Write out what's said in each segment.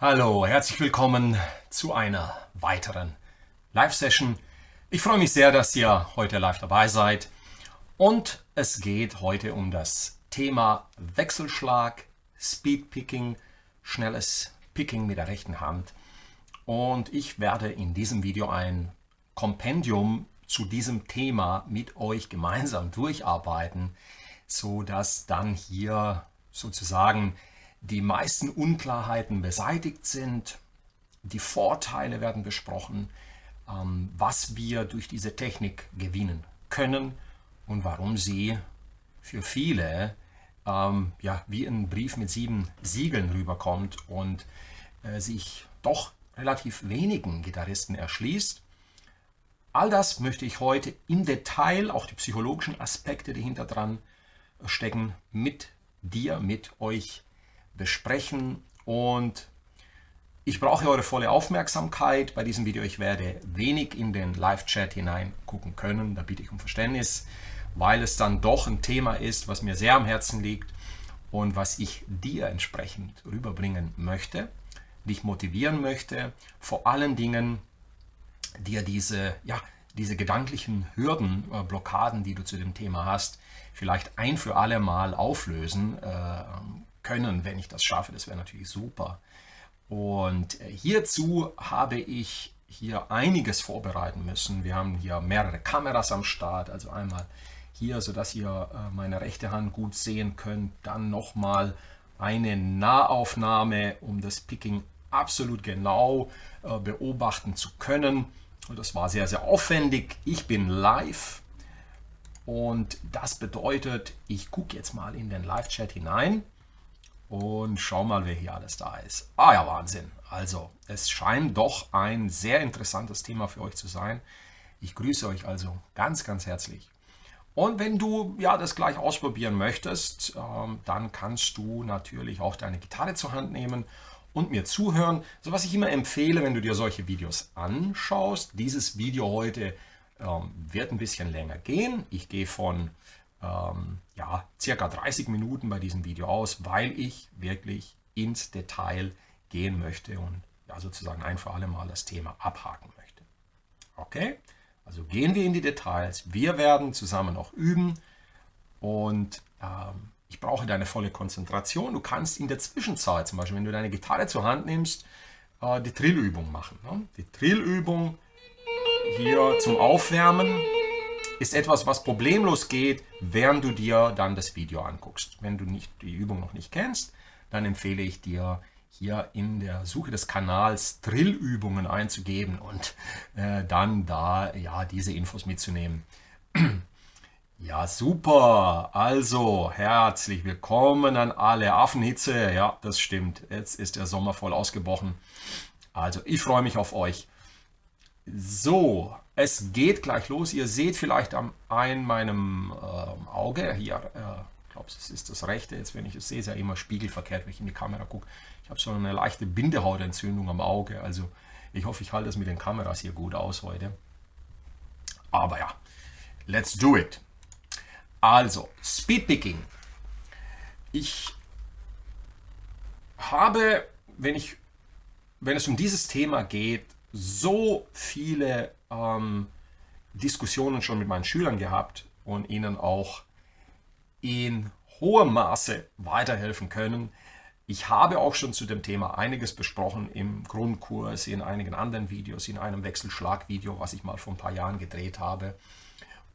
Hallo, herzlich willkommen zu einer weiteren Live-Session. Ich freue mich sehr, dass ihr heute live dabei seid. Und es geht heute um das Thema Wechselschlag, Speedpicking, schnelles Picking mit der rechten Hand. Und ich werde in diesem Video ein Kompendium zu diesem Thema mit euch gemeinsam durcharbeiten, so dass dann hier sozusagen die meisten Unklarheiten beseitigt sind. Die Vorteile werden besprochen, was wir durch diese Technik gewinnen können und warum sie für viele wie ein Brief mit 7 Siegeln rüberkommt und sich doch relativ wenigen Gitarristen erschließt. All das möchte ich heute im Detail, auch die psychologischen Aspekte, die hinter dran stecken, mit euch besprechen. Und ich brauche eure volle Aufmerksamkeit bei diesem Video. Ich werde wenig in den Live-Chat hineingucken können, da bitte ich um Verständnis, weil es dann doch ein Thema ist, was mir sehr am Herzen liegt und was ich dir entsprechend rüberbringen möchte, dich motivieren möchte, vor allen Dingen dir diese gedanklichen Hürden, Blockaden, die du zu dem Thema hast, vielleicht ein für alle Mal auflösen können, wenn ich das schaffe. Das wäre natürlich super. Und hierzu habe ich hier einiges vorbereiten müssen. Wir haben hier mehrere Kameras am Start, also einmal hier, sodass ihr meine rechte Hand gut sehen könnt. Dann nochmal eine Nahaufnahme, um das Picking absolut genau beobachten zu können. Und das war sehr, sehr aufwendig. Ich bin live und das bedeutet, ich gucke jetzt mal in den Live-Chat hinein und schau mal, wer hier alles da ist. Ah ja, Wahnsinn. Also, es scheint doch ein sehr interessantes Thema für euch zu sein. Ich grüße euch also ganz, ganz herzlich. Und wenn du das gleich ausprobieren möchtest, dann kannst du natürlich auch deine Gitarre zur Hand nehmen und mir zuhören. So, was ich immer empfehle, wenn du dir solche Videos anschaust, dieses Video heute wird ein bisschen länger gehen. Ich gehe von circa 30 Minuten bei diesem Video aus, weil ich wirklich ins Detail gehen möchte und sozusagen ein für alle Mal das Thema abhaken möchte. Okay, also gehen wir in die Details. Wir werden zusammen auch üben und ich brauche deine volle Konzentration. Du kannst in der Zwischenzeit, zum Beispiel, wenn du deine Gitarre zur Hand nimmst, die Trillübung machen. Ne? Die Trillübung hier zum Aufwärmen ist etwas, was problemlos geht, während du dir dann das Video anguckst. Wenn du die Übung noch nicht kennst, dann empfehle ich dir, hier in der Suche des Kanals Trillübungen einzugeben und dann da diese Infos mitzunehmen. Ja, super. Also, herzlich willkommen an alle. Affenhitze, ja, das stimmt. Jetzt ist der Sommer voll ausgebrochen. Also, ich freue mich auf euch. So, es geht gleich los. Ihr seht vielleicht an meinem Auge hier, ich glaube, es ist das rechte, jetzt wenn ich es sehe, ist ja immer spiegelverkehrt, wenn ich in die Kamera gucke. Ich habe so eine leichte Bindehautentzündung am Auge, also ich hoffe, ich halte das mit den Kameras hier gut aus heute. Aber ja, let's do it. Also, Speedpicking. Ich habe, wenn es um dieses Thema geht, so viele Diskussionen schon mit meinen Schülern gehabt und ihnen auch in hohem Maße weiterhelfen können. Ich habe auch schon zu dem Thema einiges besprochen im Grundkurs, in einigen anderen Videos, in einem Wechselschlag-Video, was ich mal vor ein paar Jahren gedreht habe.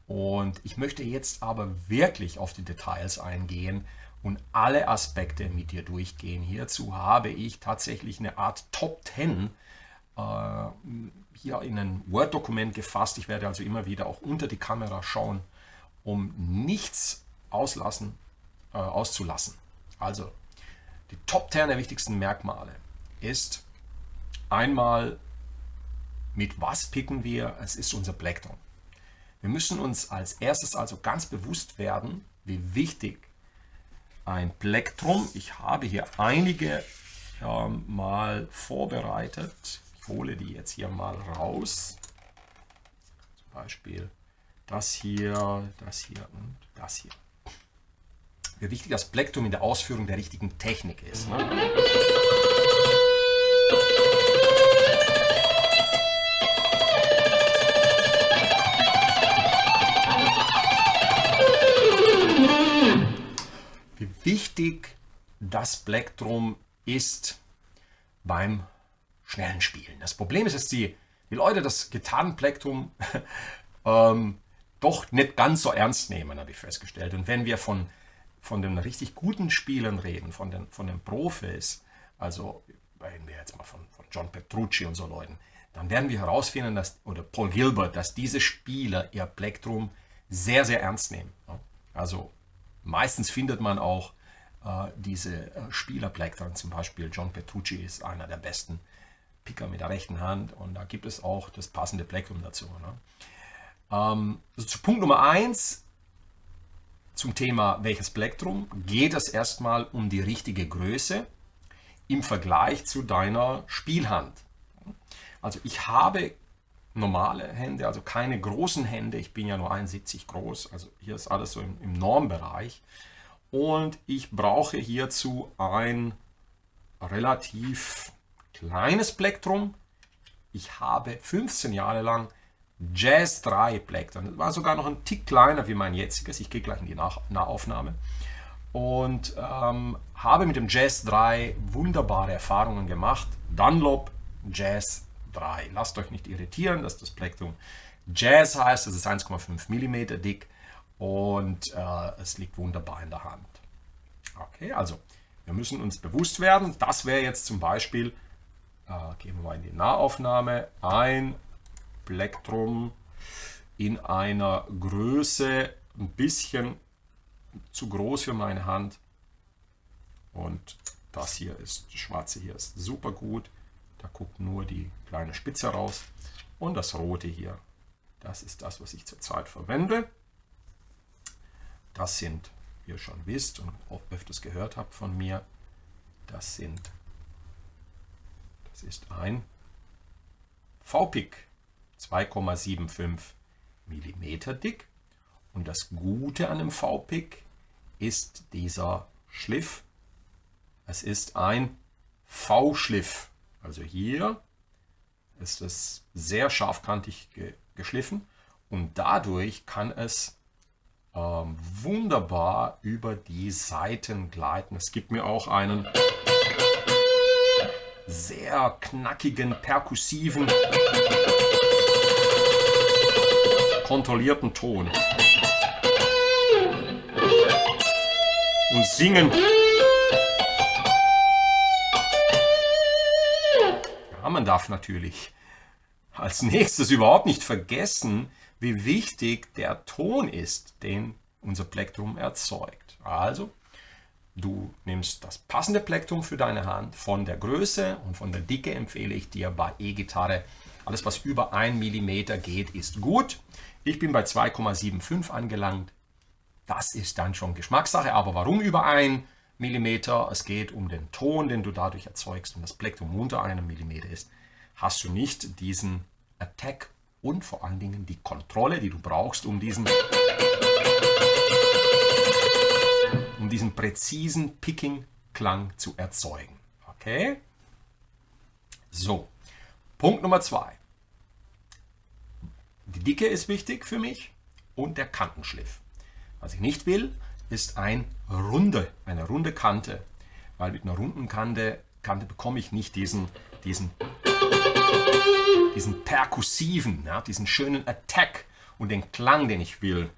Und ich möchte jetzt aber wirklich auf die Details eingehen und alle Aspekte mit dir durchgehen. Hierzu habe ich tatsächlich eine Art Top 10 hier in ein Word-Dokument gefasst. Ich werde also immer wieder auch unter die Kamera schauen, um nichts auszulassen. Also die Top 10 der wichtigsten Merkmale ist einmal, mit was picken wir? Es ist unser Plektrum. Wir müssen uns als erstes also ganz bewusst werden, wie wichtig ein Plektrum, ich habe hier einige mal vorbereitet. Ich hole die jetzt hier mal raus. Zum Beispiel das hier und das hier. Wie wichtig das Plektrum in der Ausführung der richtigen Technik ist. Ne? wichtig das Plektrum ist beim schnellen Spielen. Das Problem ist, dass die Leute das Gitarrenplektrum doch nicht ganz so ernst nehmen, habe ich festgestellt. Und wenn wir von den richtig guten Spielern reden, von den Profis, also reden wir jetzt mal von John Petrucci und so Leuten, dann werden wir herausfinden, oder Paul Gilbert, dass diese Spieler ihr Plektrum sehr, sehr ernst nehmen. Also meistens findet man auch diese Spielerplektren, zum Beispiel John Petrucci ist einer der besten Picker mit der rechten Hand und da gibt es auch das passende Plektrum dazu. Ne? Also zu Punkt Nummer 1 zum Thema welches Plektrum geht es erstmal um die richtige Größe im Vergleich zu deiner Spielhand. Also ich habe normale Hände, also keine großen Hände, ich bin ja nur 1,70 groß, also hier ist alles so im Normbereich und ich brauche hierzu ein relativ kleines Plektrum. Ich habe 15 Jahre lang Jazz 3 Plektrum. Das war sogar noch ein Tick kleiner wie mein jetziges. Ich gehe gleich in die Nahaufnahme. Und habe mit dem Jazz 3 wunderbare Erfahrungen gemacht. Dunlop Jazz 3. Lasst euch nicht irritieren, dass das Plektrum Jazz heißt. Das ist 1,5 mm dick und es liegt wunderbar in der Hand. Okay, also wir müssen uns bewusst werden, das wäre jetzt zum Beispiel, gehen wir mal in die Nahaufnahme, ein Plektrum in einer Größe ein bisschen zu groß für meine Hand. Und das hier ist, das schwarze hier ist super gut. Da guckt nur die kleine Spitze raus. Und das rote hier, das ist das, was ich zurzeit verwende. Das sind, wie ihr schon wisst und auch öfters gehört habt von mir, das ist ein V-Pick, 2,75 mm dick. Und das Gute an dem V-Pick ist dieser Schliff. Es ist ein V-Schliff. Also hier ist es sehr scharfkantig geschliffen und dadurch kann es wunderbar über die Seiten gleiten. Es gibt mir auch einen sehr knackigen, perkussiven, kontrollierten Ton. Und singen. Ja, man darf natürlich als nächstes überhaupt nicht vergessen, wie wichtig der Ton ist, den unser Plektrum erzeugt. Also, du nimmst das passende Plektrum für deine Hand. Von der Größe und von der Dicke empfehle ich dir bei E-Gitarre, alles was über 1 mm geht, ist gut. Ich bin bei 2,75 angelangt. Das ist dann schon Geschmackssache. Aber warum über 1 mm? Es geht um den Ton, den du dadurch erzeugst. Und das Plektrum unter 1 mm ist, hast du nicht diesen Attack und vor allen Dingen die Kontrolle, die du brauchst, um diesen präzisen Picking-Klang zu erzeugen. Okay? So, Punkt Nummer 2. Die Dicke ist wichtig für mich und der Kantenschliff. Was ich nicht will, ist eine runde Kante, weil mit einer runden Kante bekomme ich nicht diesen perkussiven, ja, diesen schönen Attack und den Klang, den ich will.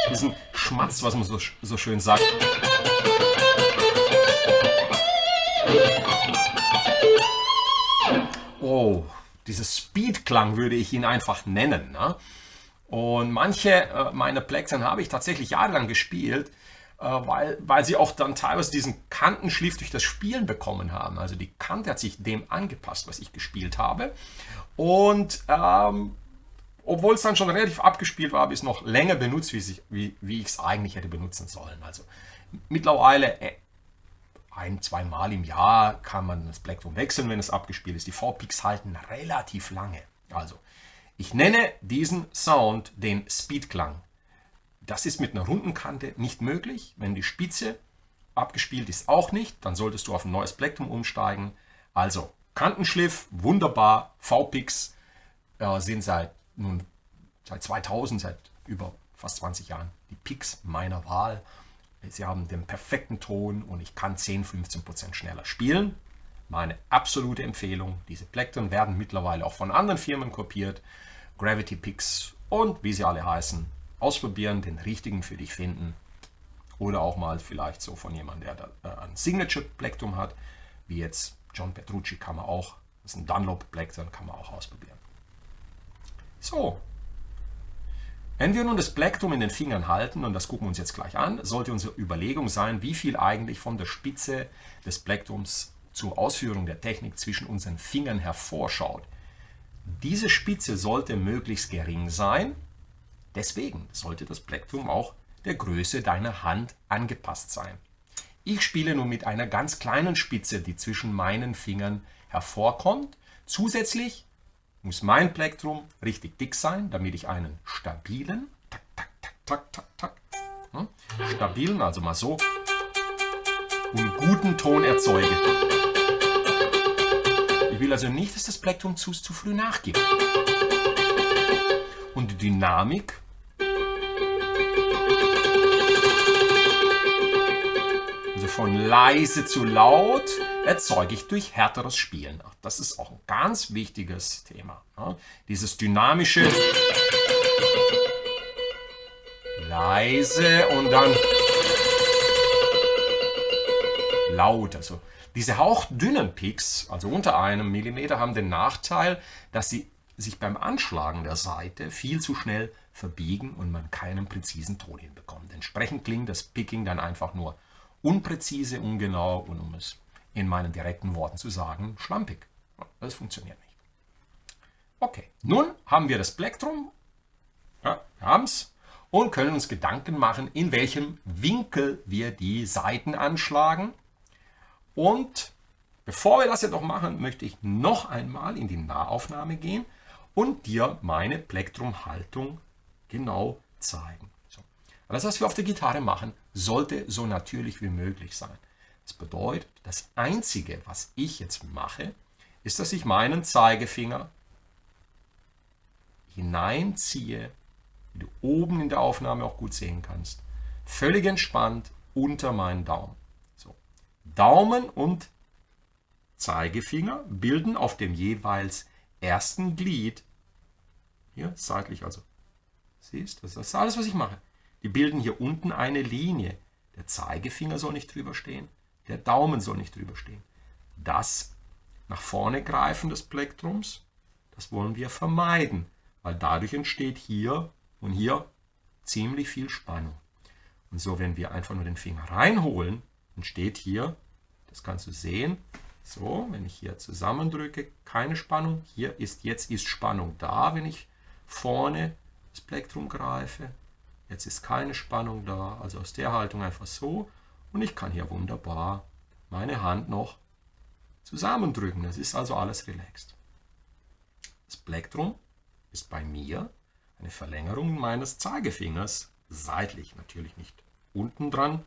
Diesen Schmatz, was man so schön sagt. Oh, dieses Speed-Klang würde ich ihn einfach nennen. Ne? Und manche meiner Plektren habe ich tatsächlich jahrelang gespielt, weil sie auch dann teilweise diesen Kantenschliff durch das Spielen bekommen haben. Also die Kante hat sich dem angepasst, was ich gespielt habe. Und obwohl es dann schon relativ abgespielt war, habe ich es noch länger benutzt, wie ich es eigentlich hätte benutzen sollen. Also mittlerweile 1-2 Mal im Jahr kann man das Plektrum wechseln, wenn es abgespielt ist. Die V-Picks halten relativ lange. Also ich nenne diesen Sound den Speedklang. Das ist mit einer runden Kante nicht möglich. Wenn die Spitze abgespielt ist, auch nicht. Dann solltest du auf ein neues Plektrum umsteigen. Also Kantenschliff, wunderbar. V-Picks sind seit 2000, seit über fast 20 Jahren die Picks meiner Wahl. Sie haben den perfekten Ton und ich kann 10-15% schneller spielen. Meine absolute Empfehlung. Diese Plektren werden mittlerweile auch von anderen Firmen kopiert. Gravity Picks und wie sie alle heißen. Ausprobieren, den richtigen für dich finden. Oder auch mal vielleicht so von jemandem, der ein Signature-Plektrum hat. Wie jetzt John Petrucci kann man auch. Das ist ein Dunlop-Plektrum, kann man auch ausprobieren. So. Wenn wir nun das Plektrum in den Fingern halten, und das gucken wir uns jetzt gleich an, sollte unsere Überlegung sein, wie viel eigentlich von der Spitze des Plektrums zur Ausführung der Technik zwischen unseren Fingern hervorschaut. Diese Spitze sollte möglichst gering sein, deswegen sollte das Plektrum auch der Größe deiner Hand angepasst sein. Ich spiele nun mit einer ganz kleinen Spitze, die zwischen meinen Fingern hervorkommt. Zusätzlich muss mein Plektrum richtig dick sein, damit ich einen stabilen, stabilen, also mal so, und guten Ton erzeuge. Ich will also nicht, dass das Plektrum zu früh nachgibt. Und die Dynamik also von leise zu laut erzeuge ich durch härteres Spielen. Das ist auch ein ganz wichtiges Thema. Dieses dynamische leise und dann laut. Also diese hauchdünnen Picks, also unter einem Millimeter, haben den Nachteil, dass sie sich beim Anschlagen der Saite viel zu schnell verbiegen und man keinen präzisen Ton hinbekommt. Entsprechend klingt das Picking dann einfach nur unpräzise, ungenau und um es in meinen direkten Worten zu sagen, schlampig. Das funktioniert nicht. Okay, nun haben wir das Plektrum, ja, wir haben es, und können uns Gedanken machen, in welchem Winkel wir die Saiten anschlagen. Und bevor wir das jetzt noch machen, möchte ich noch einmal in die Nahaufnahme gehen und dir meine Plektrumhaltung genau zeigen. So. Das, was wir auf der Gitarre machen, sollte so natürlich wie möglich sein. Das bedeutet, das Einzige, was ich jetzt mache, ist, dass ich meinen Zeigefinger hineinziehe, wie du oben in der Aufnahme auch gut sehen kannst, völlig entspannt unter meinen Daumen. So. Daumen und Zeigefinger bilden auf dem jeweils ersten Glied, hier seitlich also, siehst du, das ist alles, was ich mache. Die bilden hier unten eine Linie. Der Zeigefinger soll nicht drüber stehen, der Daumen soll nicht drüber stehen. Das nach vorne greifen des Plektrums, das wollen wir vermeiden, weil dadurch entsteht hier und hier ziemlich viel Spannung. Und so, wenn wir einfach nur den Finger reinholen, entsteht hier, das kannst du sehen, so, wenn ich hier zusammendrücke, keine Spannung. Hier ist jetzt ist Spannung da, wenn ich vorne das Plektrum greife. Jetzt ist keine Spannung da, also aus der Haltung einfach so. Und ich kann hier wunderbar meine Hand noch zusammendrücken. Das ist also alles relaxed. Das Plektrum ist bei mir eine Verlängerung meines Zeigefingers, seitlich, natürlich nicht unten dran,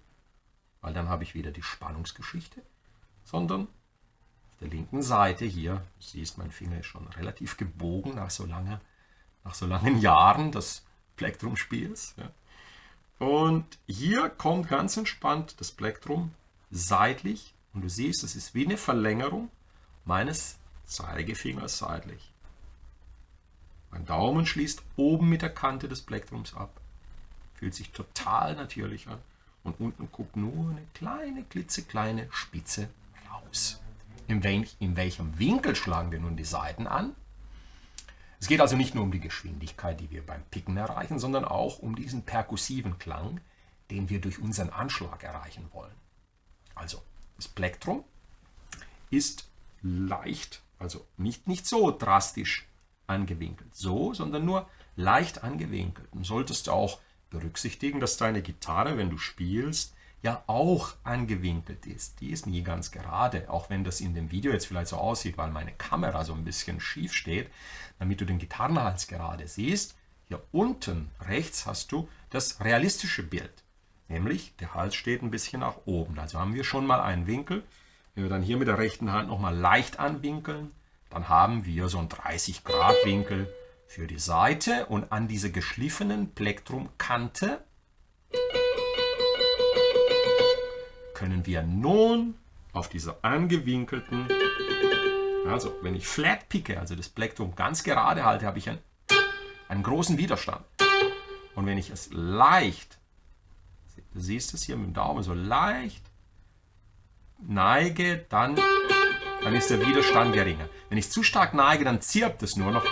weil dann habe ich wieder die Spannungsgeschichte, sondern auf der linken Seite hier, du siehst, mein Finger ist schon relativ gebogen nach so langen Jahren des Plektrumspiels. Ja. Und hier kommt ganz entspannt das Plektrum seitlich und du siehst, es ist wie eine Verlängerung meines Zeigefingers seitlich. Mein Daumen schließt oben mit der Kante des Plektrums ab. Fühlt sich total natürlich an. Und unten guckt nur eine kleine, klitzekleine Spitze raus. In welchem Winkel schlagen wir nun die Saiten an? Es geht also nicht nur um die Geschwindigkeit, die wir beim Picken erreichen, sondern auch um diesen perkussiven Klang, den wir durch unseren Anschlag erreichen wollen. Also, das Plektrum ist leicht, also nicht so drastisch angewinkelt, so, sondern nur leicht angewinkelt. Und solltest du auch berücksichtigen, dass deine Gitarre, wenn du spielst, ja auch angewinkelt ist. Die ist nie ganz gerade, auch wenn das in dem Video jetzt vielleicht so aussieht, weil meine Kamera so ein bisschen schief steht, damit du den Gitarrenhals gerade siehst. Hier unten rechts hast du das realistische Bild, nämlich der Hals steht ein bisschen nach oben. Also haben wir schon mal einen Winkel. Wenn wir dann hier mit der rechten Hand nochmal leicht anwinkeln, dann haben wir so einen 30 Grad Winkel für die Seite und an diese geschliffenen Plektrumkante können wir nun auf dieser angewinkelten, also wenn ich flat picke, also das Plektrum ganz gerade halte, habe ich einen großen Widerstand. Und wenn ich es leicht, du siehst es hier mit dem Daumen, so leicht neige, dann ist der Widerstand geringer. Wenn ich zu stark neige, dann zirpt es nur noch.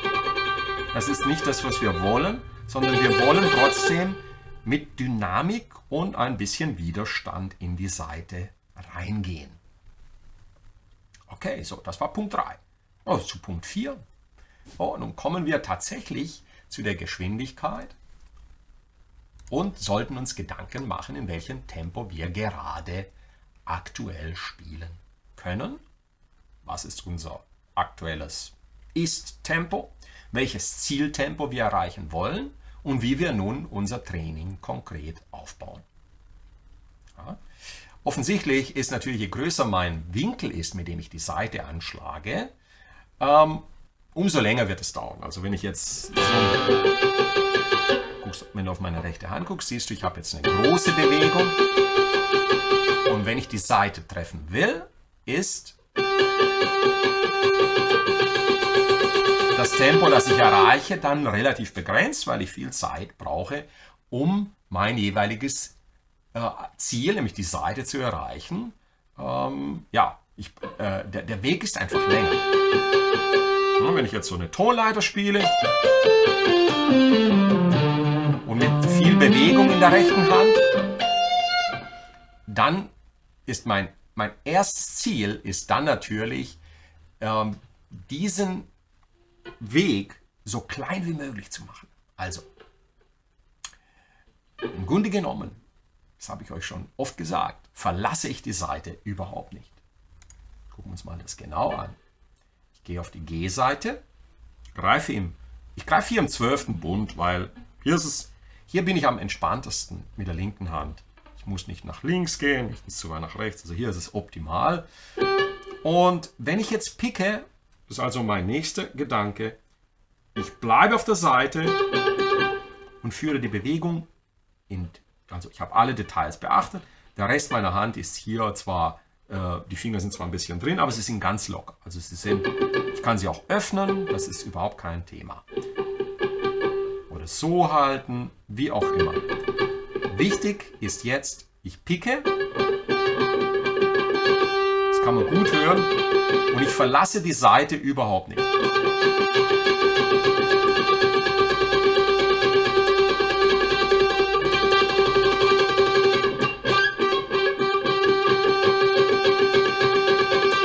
Das ist nicht das, was wir wollen, sondern wir wollen trotzdem mit Dynamik und ein bisschen Widerstand in die Seite reingehen. Okay, so, das war Punkt 3. Oh, zu Punkt 4. Oh, nun kommen wir tatsächlich zu der Geschwindigkeit und sollten uns Gedanken machen, in welchem Tempo wir gerade aktuell spielen können. Was ist unser aktuelles Ist-Tempo? Welches Zieltempo wir erreichen wollen und wie wir nun unser Training konkret aufbauen. Ja. Offensichtlich ist natürlich, je größer mein Winkel ist, mit dem ich die Seite anschlage, umso länger wird es dauern. Also wenn ich jetzt so, wenn du auf meine rechte Hand guckst, siehst du, ich habe jetzt eine große Bewegung. Und wenn ich die Seite treffen will, ist das Tempo, das ich erreiche, dann relativ begrenzt, weil ich viel Zeit brauche, um mein jeweiliges Ziel, nämlich die Seite zu erreichen. Der Weg ist einfach länger. Ja, wenn ich jetzt so eine Tonleiter spiele und mit viel Bewegung in der rechten Hand, dann ist mein erstes Ziel ist dann natürlich, diesen Weg so klein wie möglich zu machen. Also, im Grunde genommen, das habe ich euch schon oft gesagt, verlasse ich die Seite überhaupt nicht. Gucken wir uns mal das genau an. Ich gehe auf die G-Seite, ich greife hier im 12. Bund, weil hier bin ich am entspanntesten mit der linken Hand. Ich muss nicht nach links gehen, nicht zu weit nach rechts, also hier ist es optimal. Und wenn ich jetzt picke, das ist also mein nächster Gedanke, ich bleibe auf der Seite und führe die Bewegung also ich habe alle Details beachtet. Der Rest meiner Hand ist hier zwar, die Finger sind zwar ein bisschen drin, aber sie sind ganz locker. Also ich kann sie auch öffnen, das ist überhaupt kein Thema. Oder so halten, wie auch immer. Wichtig ist jetzt, ich picke, das kann man gut hören, und ich verlasse die Seite überhaupt nicht.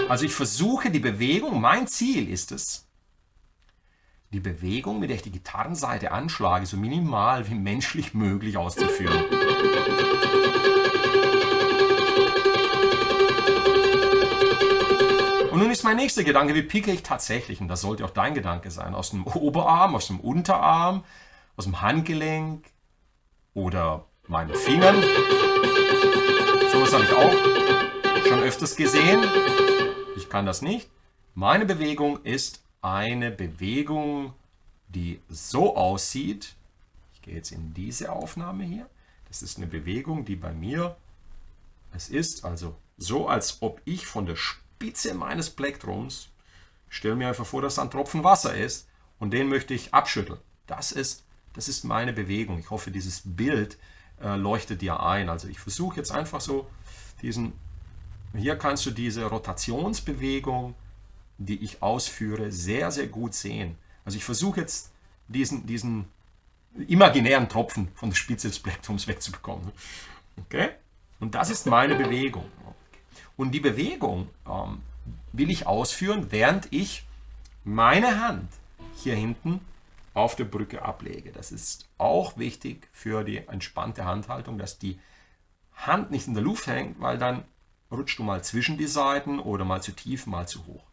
Also ich versuche die Bewegung, mein Ziel ist es, die Bewegung, mit der ich die Gitarrenseite anschlage, so minimal wie menschlich möglich auszuführen. Und nun ist mein nächster Gedanke, wie picke ich tatsächlich, und das sollte auch dein Gedanke sein, aus dem Oberarm, aus dem Unterarm, aus dem Handgelenk oder meinen Fingern. So was habe ich auch schon öfters gesehen. Ich kann das nicht. Meine Bewegung ist eine Bewegung, die so aussieht. Ich gehe jetzt in diese Aufnahme hier. Das ist eine Bewegung, die bei mir, es ist also so, als ob ich von der Spitze meines Plektrums, stelle mir einfach vor, dass da ein Tropfen Wasser ist und den möchte ich abschütteln. Das ist meine Bewegung. Ich hoffe, dieses Bild leuchtet dir ein. Also ich versuche jetzt einfach so hier kannst du diese Rotationsbewegung, die ich ausführe, sehr, sehr gut sehen. Also ich versuche jetzt diesen imaginären Tropfen von der Spitze des Plektrums wegzubekommen. Okay? Und das ist meine Bewegung. Und die Bewegung will ich ausführen, während ich meine Hand hier hinten auf der Brücke ablege. Das ist auch wichtig für die entspannte Handhaltung, dass die Hand nicht in der Luft hängt, weil dann rutschst du mal zwischen die Seiten oder mal zu tief, mal zu hoch.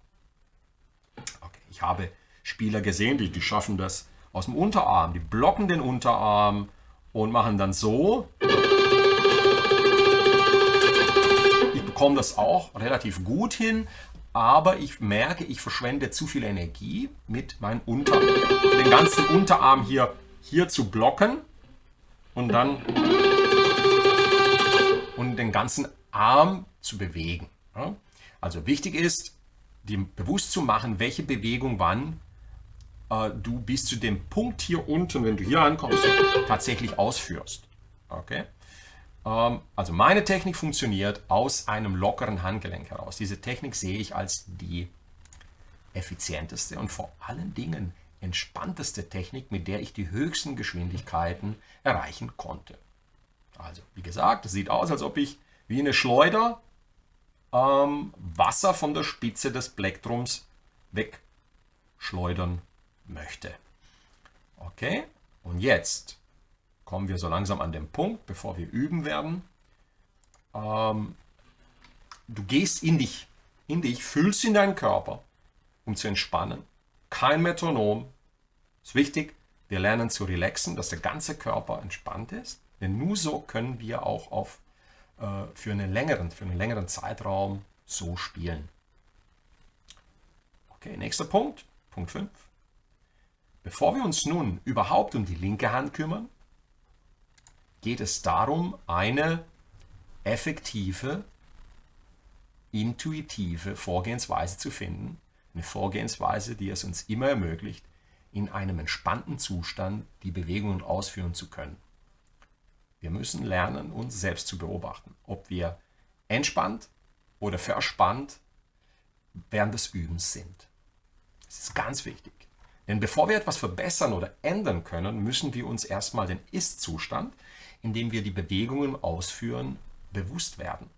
Okay, ich habe Spieler gesehen, die schaffen das aus dem Unterarm. Die blocken den Unterarm und machen dann so. Ich bekomme das auch relativ gut hin, aber ich merke, ich verschwende zu viel Energie mit meinem Unterarm. Den ganzen Unterarm hier zu blocken und dann den ganzen Arm zu bewegen. Ja? Also wichtig ist, dir bewusst zu machen, welche Bewegung wann du bis zu dem Punkt hier unten, wenn du hier ankommst, tatsächlich ausführst. Okay? Also meine Technik funktioniert aus einem lockeren Handgelenk heraus. Diese Technik sehe ich als die effizienteste und vor allen Dingen entspannteste Technik, mit der ich die höchsten Geschwindigkeiten erreichen konnte. Also wie gesagt, es sieht aus, als ob ich wie eine Schleuder Wasser von der Spitze des Plektrums wegschleudern möchte. Okay, und jetzt kommen wir so langsam an den Punkt, bevor wir üben werden. Du gehst in dich, fühlst in deinen Körper, um zu entspannen. Kein Metronom. Ist wichtig, wir lernen zu relaxen, dass der ganze Körper entspannt ist. Denn nur so können wir auch für einen längeren Zeitraum so spielen. Okay, nächster Punkt, Punkt 5. Bevor wir uns nun überhaupt um die linke Hand kümmern, geht es darum, eine effektive, intuitive Vorgehensweise zu finden. Eine Vorgehensweise, die es uns immer ermöglicht, in einem entspannten Zustand die Bewegungen ausführen zu können. Wir müssen lernen, uns selbst zu beobachten, ob wir entspannt oder verspannt während des Übens sind. Das ist ganz wichtig. Denn bevor wir etwas verbessern oder ändern können, müssen wir uns erstmal den Ist-Zustand, in dem wir die Bewegungen ausführen, bewusst werden.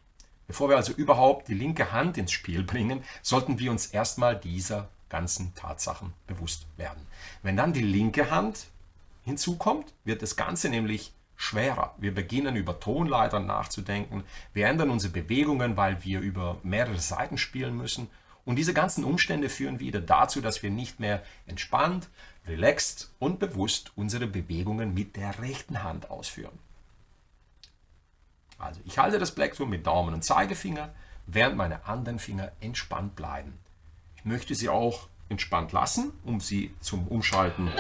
Bevor wir also überhaupt die linke Hand ins Spiel bringen, sollten wir uns erstmal dieser ganzen Tatsachen bewusst werden. Wenn dann die linke Hand hinzukommt, wird das Ganze nämlich schwerer. Wir beginnen über Tonleitern nachzudenken, wir ändern unsere Bewegungen, weil wir über mehrere Seiten spielen müssen. Und diese ganzen Umstände führen wieder dazu, dass wir nicht mehr entspannt, relaxed und bewusst unsere Bewegungen mit der rechten Hand ausführen. Also ich halte das Plektrum mit Daumen und Zeigefinger, während meine anderen Finger entspannt bleiben. Ich möchte sie auch entspannt lassen, um sie zum Umschalten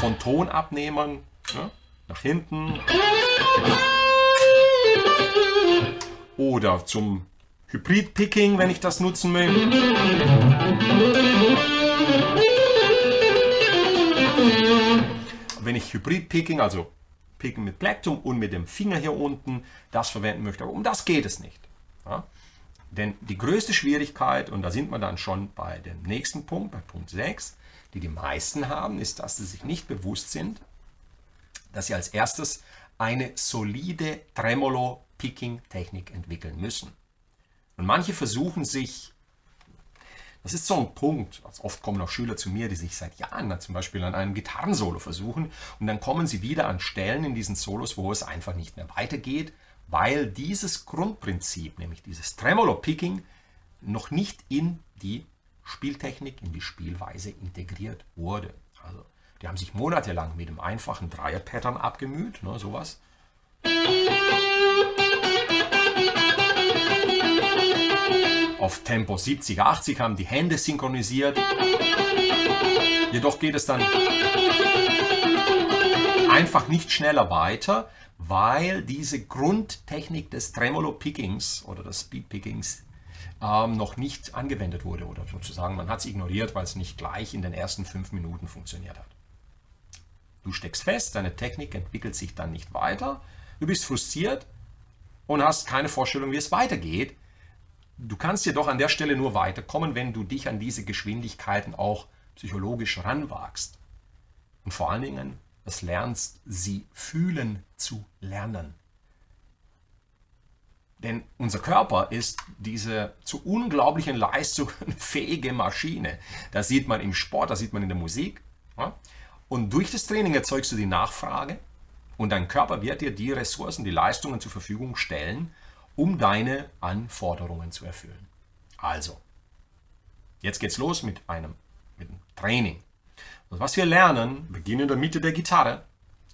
von Tonabnehmern nach hinten oder zum Hybrid-Picking, wenn ich das nutzen will. Wenn ich Hybrid-Picking, also Picken mit Plektrum und mit dem Finger hier unten, das verwenden möchte, aber um das geht es nicht. Ja? Denn die größte Schwierigkeit, und da sind wir dann schon bei dem nächsten Punkt, bei Punkt 6, die meisten haben, ist, dass sie sich nicht bewusst sind, dass sie als erstes eine solide Tremolo-Picking-Technik entwickeln müssen. Und manche versuchen sich, das ist so ein Punkt, also oft kommen auch Schüler zu mir, die sich seit Jahren zum Beispiel an einem Gitarrensolo versuchen und dann kommen sie wieder an Stellen in diesen Solos, wo es einfach nicht mehr weitergeht, weil dieses Grundprinzip, nämlich dieses Tremolo-Picking, noch nicht in die Spieltechnik, in die Spielweise integriert wurde. Also die haben sich monatelang mit dem einfachen Dreier-Pattern abgemüht, sowas. Auf Tempo 70, 80 haben die Hände synchronisiert. Jedoch geht es dann einfach nicht schneller weiter, weil diese Grundtechnik des Tremolo-Pickings oder des Speed-Pickings noch nicht angewendet wurde. Oder sozusagen, man hat es ignoriert, weil es nicht gleich in den ersten 5 Minuten funktioniert hat. Du steckst fest, deine Technik entwickelt sich dann nicht weiter, du bist frustriert und hast keine Vorstellung, wie es weitergeht. Du kannst jedoch an der Stelle nur weiterkommen, wenn du dich an diese Geschwindigkeiten auch psychologisch ranwagst. Und vor allen Dingen es lernst, sie fühlen zu lernen. Denn unser Körper ist diese zu unglaublichen Leistungen fähige Maschine. Das sieht man im Sport, das sieht man in der Musik. Ja? Und durch das Training erzeugst du die Nachfrage und dein Körper wird dir die Ressourcen, die Leistungen zur Verfügung stellen, um deine Anforderungen zu erfüllen. Also, jetzt geht's los mit einem Training. Und was wir lernen, beginne in der Mitte der Gitarre.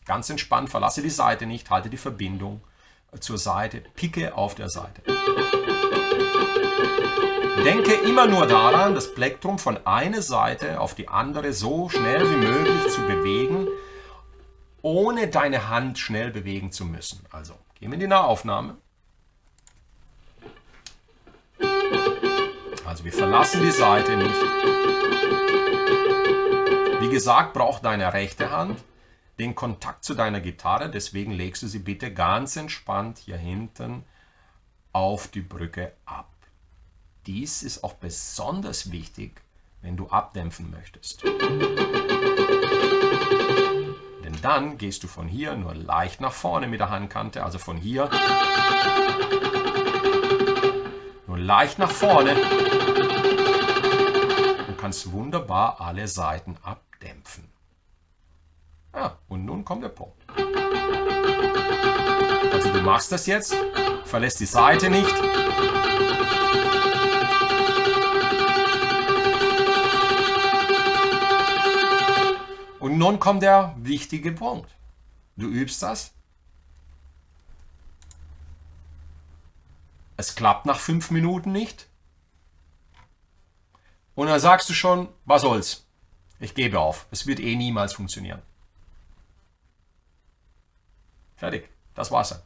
Ganz entspannt, verlasse die Saite nicht, halte die Verbindung. zur Seite, picke auf der Seite. Denke immer nur daran, das Plektrum von einer Seite auf die andere so schnell wie möglich zu bewegen, ohne deine Hand schnell bewegen zu müssen. Also, gehen wir in die Nahaufnahme. Also wir verlassen die Seite nicht. Wie gesagt, braucht deine rechte Hand den Kontakt zu deiner Gitarre, deswegen legst du sie bitte ganz entspannt hier hinten auf die Brücke ab. Dies ist auch besonders wichtig, wenn du abdämpfen möchtest. Denn dann gehst du von hier nur leicht nach vorne mit der Handkante, also von hier nur leicht nach vorne und kannst wunderbar alle Saiten abdämpfen. Ja, und nun kommt der Punkt. Also du machst das jetzt, verlässt die Saite nicht. Und nun kommt der wichtige Punkt. Du übst das. Es klappt nach 5 Minuten nicht. Und dann sagst du schon, was soll's? Ich gebe auf. Es wird eh niemals funktionieren. Fertig. Das war's dann.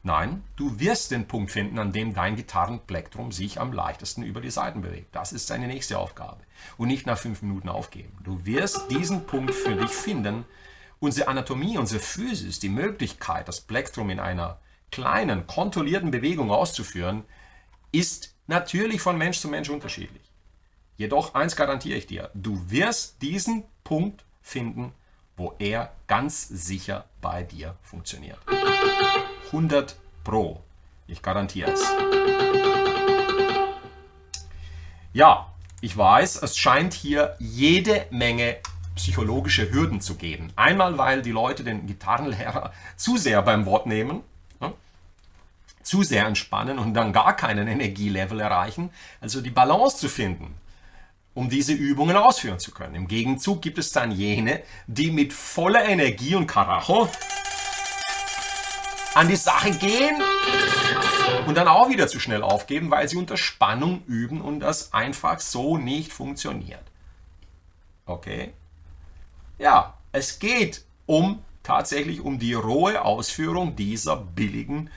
Nein, du wirst den Punkt finden, an dem dein Gitarrenplektrum sich am leichtesten über die Saiten bewegt. Das ist deine nächste Aufgabe. Und nicht nach 5 Minuten aufgeben. Du wirst diesen Punkt für dich finden. Unsere Anatomie, unsere Physis, die Möglichkeit, das Plektrum in einer kleinen, kontrollierten Bewegung auszuführen, ist natürlich von Mensch zu Mensch unterschiedlich. Jedoch eins garantiere ich dir, du wirst diesen Punkt finden, wo er ganz sicher bei dir funktioniert. 100 Pro. Ich garantiere es. Ja, ich weiß, es scheint hier jede Menge psychologische Hürden zu geben. Einmal, weil die Leute den Gitarrenlehrer zu sehr beim Wort nehmen, zu sehr entspannen und dann gar keinen Energielevel erreichen. Also die Balance zu finden, um diese Übungen ausführen zu können. Im Gegenzug gibt es dann jene, die mit voller Energie und Karacho an die Sache gehen und dann auch wieder zu schnell aufgeben, weil sie unter Spannung üben und das einfach so nicht funktioniert. Okay? Ja, es geht tatsächlich um die rohe Ausführung dieser billigen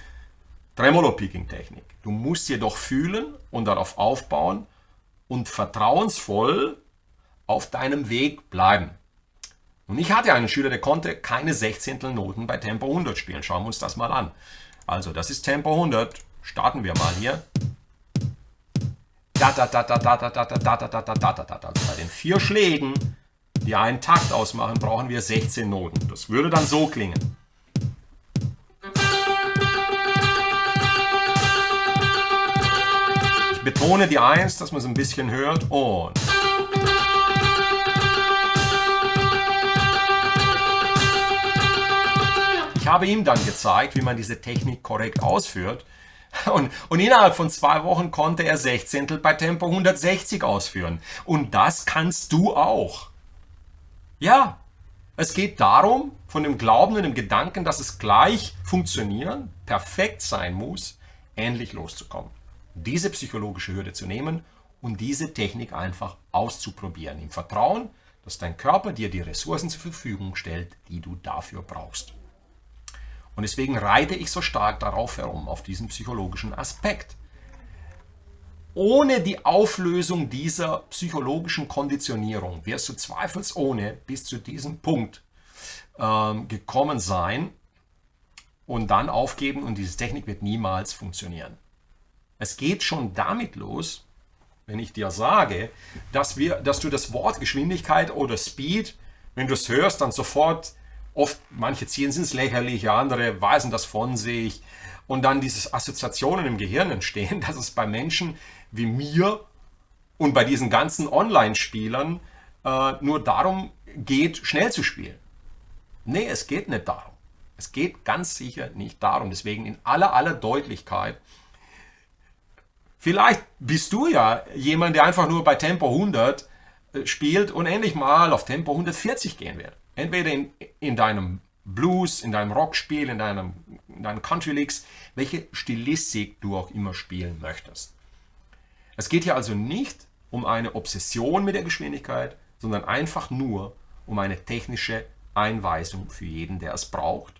Tremolo-Picking-Technik. Du musst jedoch fühlen und darauf aufbauen und vertrauensvoll auf deinem Weg bleiben. Und ich hatte einen Schüler, der konnte keine Sechzehntelnoten bei Tempo 100 spielen. Schauen wir uns das mal an. Also, das ist Tempo 100. Starten wir mal hier. Also bei den 4 Schlägen, die einen Takt ausmachen, brauchen wir 16 Noten. Das würde dann so klingen. Ich betone die 1, dass man es ein bisschen hört und ich habe ihm dann gezeigt, wie man diese Technik korrekt ausführt und innerhalb von 2 Wochen konnte er Sechzehntel bei Tempo 160 ausführen und das kannst du auch. Ja, es geht darum, von dem Glauben und dem Gedanken, dass es gleich funktionieren, perfekt sein muss, endlich loszukommen. Diese psychologische Hürde zu nehmen und diese Technik einfach auszuprobieren. Im Vertrauen, dass dein Körper dir die Ressourcen zur Verfügung stellt, die du dafür brauchst. Und deswegen reite ich so stark darauf herum, auf diesen psychologischen Aspekt. Ohne die Auflösung dieser psychologischen Konditionierung wirst du zweifelsohne bis zu diesem Punkt gekommen sein und dann aufgeben und diese Technik wird niemals funktionieren. Es geht schon damit los, wenn ich dir sage, dass du das Wort Geschwindigkeit oder Speed, wenn du es hörst, dann sofort oft, manche ziehen es ins Lächerliche, andere weisen das von sich und dann diese Assoziationen im Gehirn entstehen, dass es bei Menschen wie mir und bei diesen ganzen Online-Spielern nur darum geht, schnell zu spielen. Nee, es geht nicht darum. Es geht ganz sicher nicht darum. Deswegen in aller Deutlichkeit, vielleicht bist du ja jemand, der einfach nur bei Tempo 100 spielt und endlich mal auf Tempo 140 gehen will. Entweder in deinem Blues, in deinem Rockspiel, in deinen Country Licks, welche Stilistik du auch immer spielen möchtest. Es geht hier also nicht um eine Obsession mit der Geschwindigkeit, sondern einfach nur um eine technische Einweisung für jeden, der es braucht,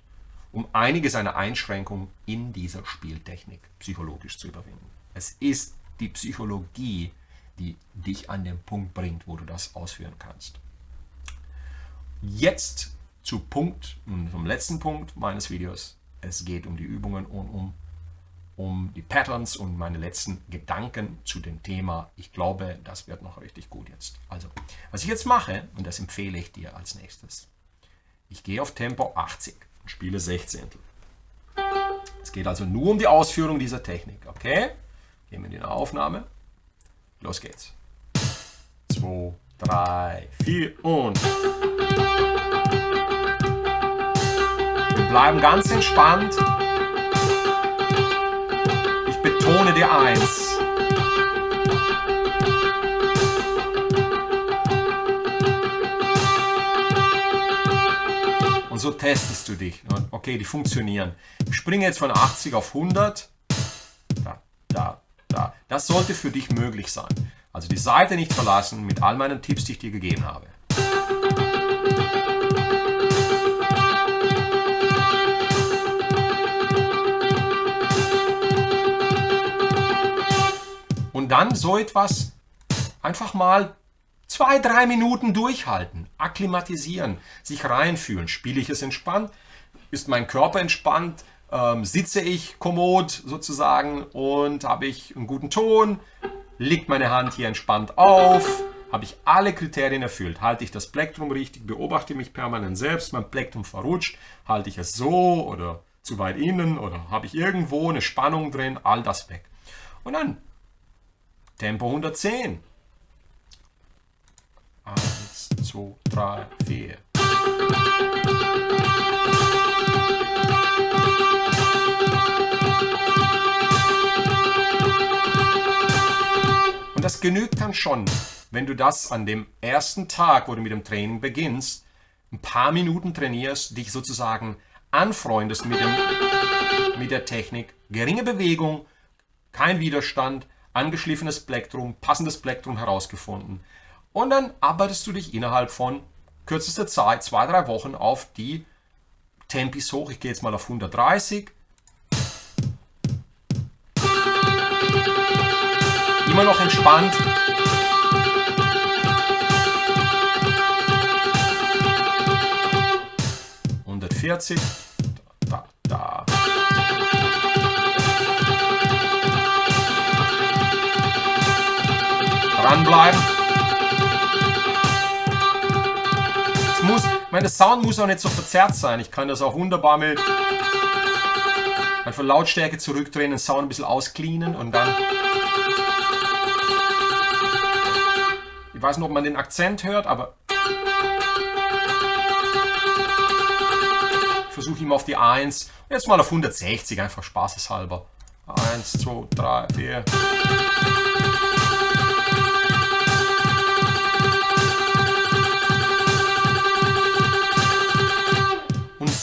um einige seiner Einschränkungen in dieser Spieltechnik psychologisch zu überwinden. Es ist die Psychologie, die dich an den Punkt bringt, wo du das ausführen kannst. Jetzt zum letzten Punkt meines Videos. Es geht um die Übungen und um die Patterns und meine letzten Gedanken zu dem Thema. Ich glaube, das wird noch richtig gut jetzt. Also, was ich jetzt mache, und das empfehle ich dir als nächstes. Ich gehe auf Tempo 80 und spiele 16. Es geht also nur um die Ausführung dieser Technik. Okay? Gehen wir in die Aufnahme. Los geht's. 2, 3, 4 und... Wir bleiben ganz entspannt. Ich betone die 1. Und so testest du dich. Okay, die funktionieren. Ich springe jetzt von 80 auf 100. Da. Das sollte für dich möglich sein. Also die Seite nicht verlassen mit all meinen Tipps, die ich dir gegeben habe. Und dann so etwas einfach mal 2-3 Minuten durchhalten, akklimatisieren, sich reinfühlen. Spiele ich es entspannt? Ist mein Körper entspannt? Sitze ich kommod sozusagen und habe ich einen guten Ton? Liegt meine Hand hier entspannt auf? Habe ich alle Kriterien erfüllt? Halte ich das Plektrum richtig? Beobachte mich permanent selbst? Mein Plektrum verrutscht? Halte ich es so oder zu weit innen? Oder habe ich irgendwo eine Spannung drin? All das weg. Und dann Tempo 110. 1, 2, 3, 4. Und das genügt dann schon, wenn du das an dem ersten Tag, wo du mit dem Training beginnst, ein paar Minuten trainierst, dich sozusagen anfreundest mit der Technik. Geringe Bewegung, kein Widerstand, angeschliffenes Plektrum, passendes Plektrum herausgefunden. Und dann arbeitest du dich innerhalb von kürzester Zeit, 2-3 Wochen, auf die Tempis hoch. Ich gehe jetzt mal auf 130. Immer noch entspannt. ...140. Da. Dranbleiben. Der Sound muss auch nicht so verzerrt sein. Ich kann das auch wunderbar mit einfach Lautstärke zurückdrehen, den Sound ein bisschen auscleanen und dann... Ich weiß nicht, ob man den Akzent hört, aber... Ich versuche immer auf die 1. Jetzt mal auf 160, einfach spaßeshalber. 1, 2, 3, 4...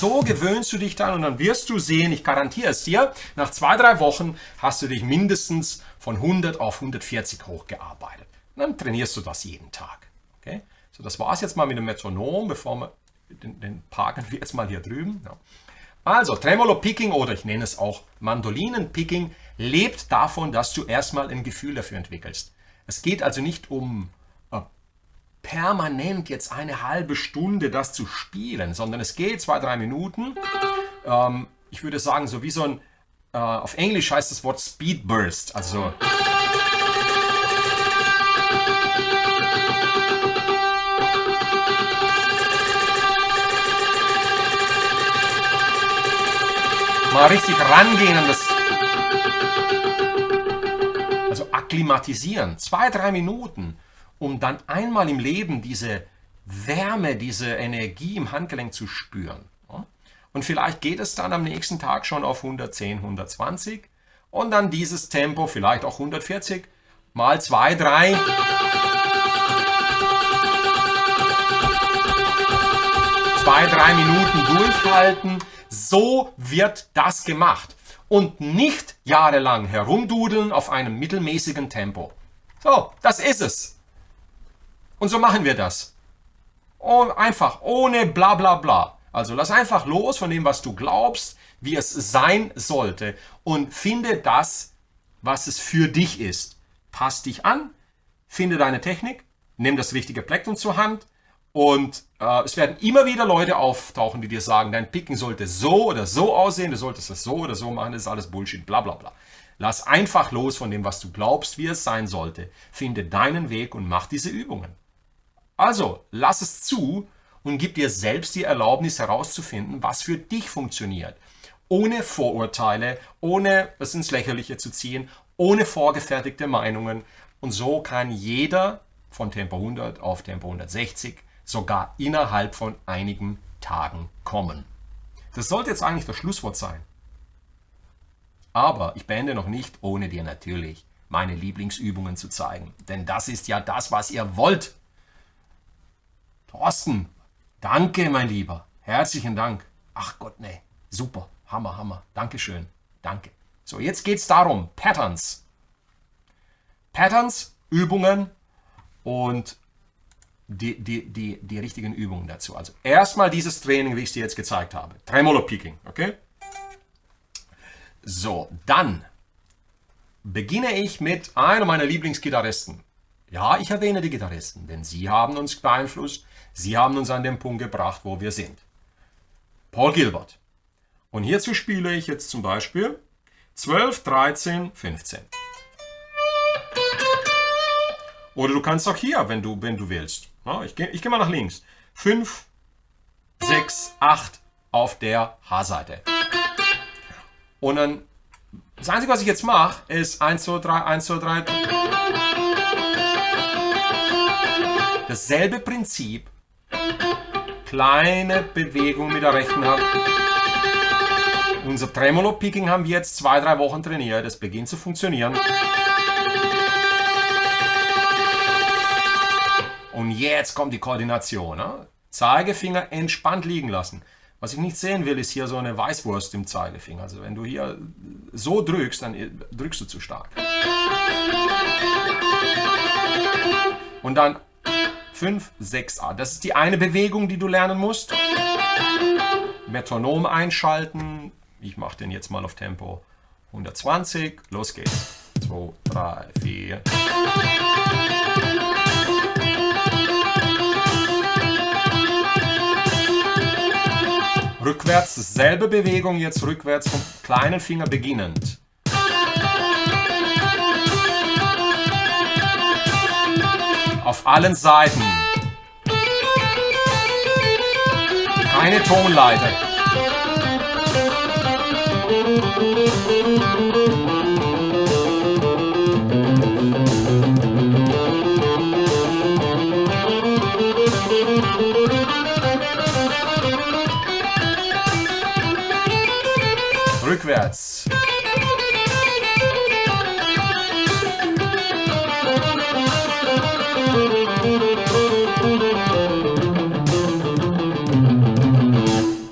So gewöhnst du dich dann und dann wirst du sehen, ich garantiere es dir, nach 2-3 Wochen hast du dich mindestens von 100 auf 140 hochgearbeitet. Und dann trainierst du das jeden Tag. Okay? So, das war es jetzt mal mit dem Metronom, bevor wir den parken wir jetzt mal hier drüben. Ja. Also, Tremolo-Picking oder ich nenne es auch Mandolinen-Picking lebt davon, dass du erstmal ein Gefühl dafür entwickelst. Es geht also nicht um permanent jetzt eine halbe Stunde das zu spielen, sondern es geht 2-3 Minuten. Ich würde sagen, so wie so ein, auf Englisch heißt das Wort Speed Burst, also mal richtig rangehen an das, also akklimatisieren, 2-3 Minuten. Um dann einmal im Leben diese Wärme, diese Energie im Handgelenk zu spüren. Und vielleicht geht es dann am nächsten Tag schon auf 110, 120 und dann dieses Tempo, vielleicht auch 140, mal 2, 3. 2-3 Minuten durchhalten. So wird das gemacht. Und nicht jahrelang herumdudeln auf einem mittelmäßigen Tempo. So, das ist es. Und so machen wir das. Und einfach, ohne bla bla bla. Also lass einfach los von dem, was du glaubst, wie es sein sollte. Und finde das, was es für dich ist. Pass dich an, finde deine Technik, nimm das richtige Plektrum zur Hand. Und es werden immer wieder Leute auftauchen, die dir sagen, dein Picken sollte so oder so aussehen, du solltest das so oder so machen, das ist alles Bullshit, bla bla bla. Lass einfach los von dem, was du glaubst, wie es sein sollte. Finde deinen Weg und mach diese Übungen. Also, lass es zu und gib dir selbst die Erlaubnis herauszufinden, was für dich funktioniert. Ohne Vorurteile, ohne es ins Lächerliche zu ziehen, ohne vorgefertigte Meinungen. Und so kann jeder von Tempo 100 auf Tempo 160 sogar innerhalb von einigen Tagen kommen. Das sollte jetzt eigentlich das Schlusswort sein. Aber ich beende noch nicht, ohne dir natürlich meine Lieblingsübungen zu zeigen. Denn das ist ja das, was ihr wollt. Thorsten, danke, mein Lieber. Herzlichen Dank. Ach Gott, nee. Super. Hammer, Hammer. Dankeschön. Danke. So, jetzt geht es darum. Patterns. Patterns, Übungen und die richtigen Übungen dazu. Also erstmal dieses Training, wie ich es dir jetzt gezeigt habe. Tremolo Picking, okay? So, dann beginne ich mit einem meiner Lieblingsgitarristen. Ja, ich erwähne die Gitarristen, denn sie haben uns beeinflusst, sie haben uns an den Punkt gebracht, wo wir sind. Paul Gilbert. Und hierzu spiele ich jetzt zum Beispiel 12, 13, 15. Oder du kannst auch hier, wenn du willst. Ja, ich geh mal nach links. 5, 6, 8 auf der H-Seite. Und dann, das Einzige, was ich jetzt mache, ist 1, 2, 3, 1, 2, 3. Dasselbe Prinzip. Kleine Bewegung mit der rechten Hand. Unser Tremolo-Picking haben wir jetzt 2-3 Wochen trainiert. Es beginnt zu funktionieren. Und jetzt kommt die Koordination. Ne? Zeigefinger entspannt liegen lassen. Was ich nicht sehen will, ist hier so eine Weißwurst im Zeigefinger. Also wenn du hier so drückst, dann drückst du zu stark. Und dann 5, 6, 8. Das ist die eine Bewegung, die du lernen musst. Metronom einschalten. Ich mache den jetzt mal auf Tempo 120. Los geht's. 2, 3, 4. Rückwärts, selbe Bewegung, jetzt rückwärts vom kleinen Finger beginnend. Auf allen Seiten. Keine Tonleiter. Rückwärts.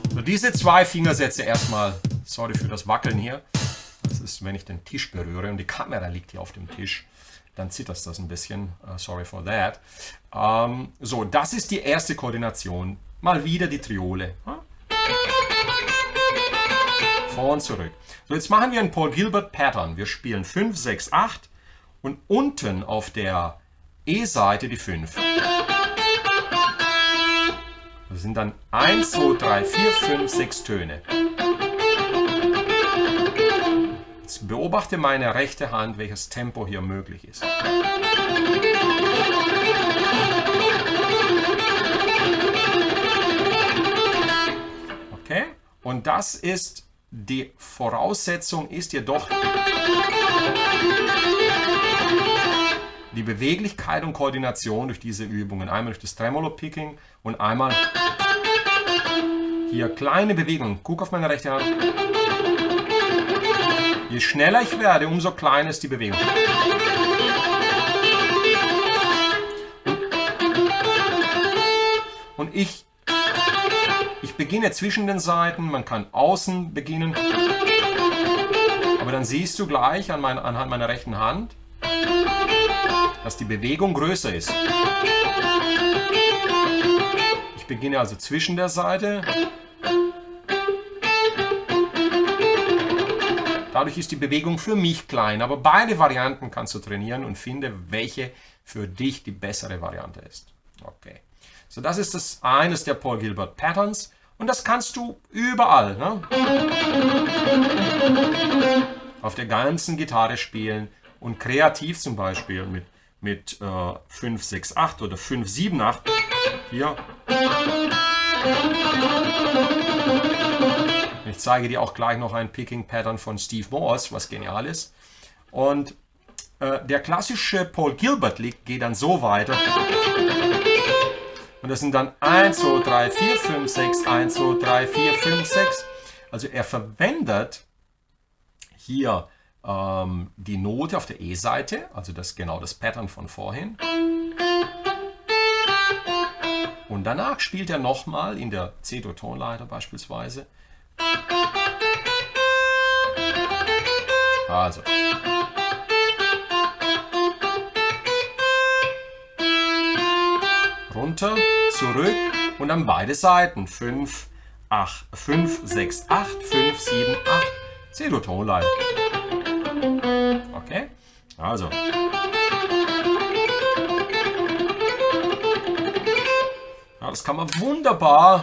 So, diese 2 Fingersätze erstmal, sorry für das Wackeln hier. Das ist, wenn ich den Tisch berühre und die Kamera liegt hier auf dem Tisch, dann zittert das ein bisschen. Sorry for that. So, das ist die erste Koordination. Mal wieder die Triole. Vor und zurück. So, jetzt machen wir ein Paul Gilbert Pattern. Wir spielen 5, 6, 8 und unten auf der E-Seite die 5. Das sind dann 1, 2, 3, 4, 5, 6 Töne. Jetzt beobachte meine rechte Hand, welches Tempo hier möglich ist. Okay? Und das ist die Voraussetzung, ist jedoch die Beweglichkeit und Koordination durch diese Übungen. Einmal durch das Tremolo-Picking und einmal hier kleine Bewegungen. Guck auf meine rechte Hand. Je schneller ich werde, umso kleiner ist die Bewegung. Und ich Ich beginne zwischen den Saiten, man kann außen beginnen. Aber dann siehst du gleich anhand meiner rechten Hand, dass die Bewegung größer ist. Ich beginne also zwischen der Saite. Dadurch ist die Bewegung für mich klein, aber beide Varianten kannst du trainieren und finde, welche für dich die bessere Variante ist. Okay. So, das ist eines der Paul Gilbert Patterns und das kannst du überall, ne? Auf der ganzen Gitarre spielen und kreativ zum Beispiel mit 5, 6, 8 oder 5, 7, 8. Hier. Ich zeige dir auch gleich noch ein Picking-Pattern von Steve Morse, was genial ist. Und der klassische Paul Gilbert geht dann so weiter. Und das sind dann 1, 2, 3, 4, 5, 6, 1, 2, 3, 4, 5, 6. Also er verwendet hier die Note auf der E-Seite, also genau das Pattern von vorhin. Und danach spielt er nochmal in der C-Dur-Tonleiter beispielsweise. Also. Runter, zurück und dann beide Seiten. 5, 6, 8, 5, 7, 8. C-Dur-Tonleiter. Okay? Also. Ja, das kann man wunderbar.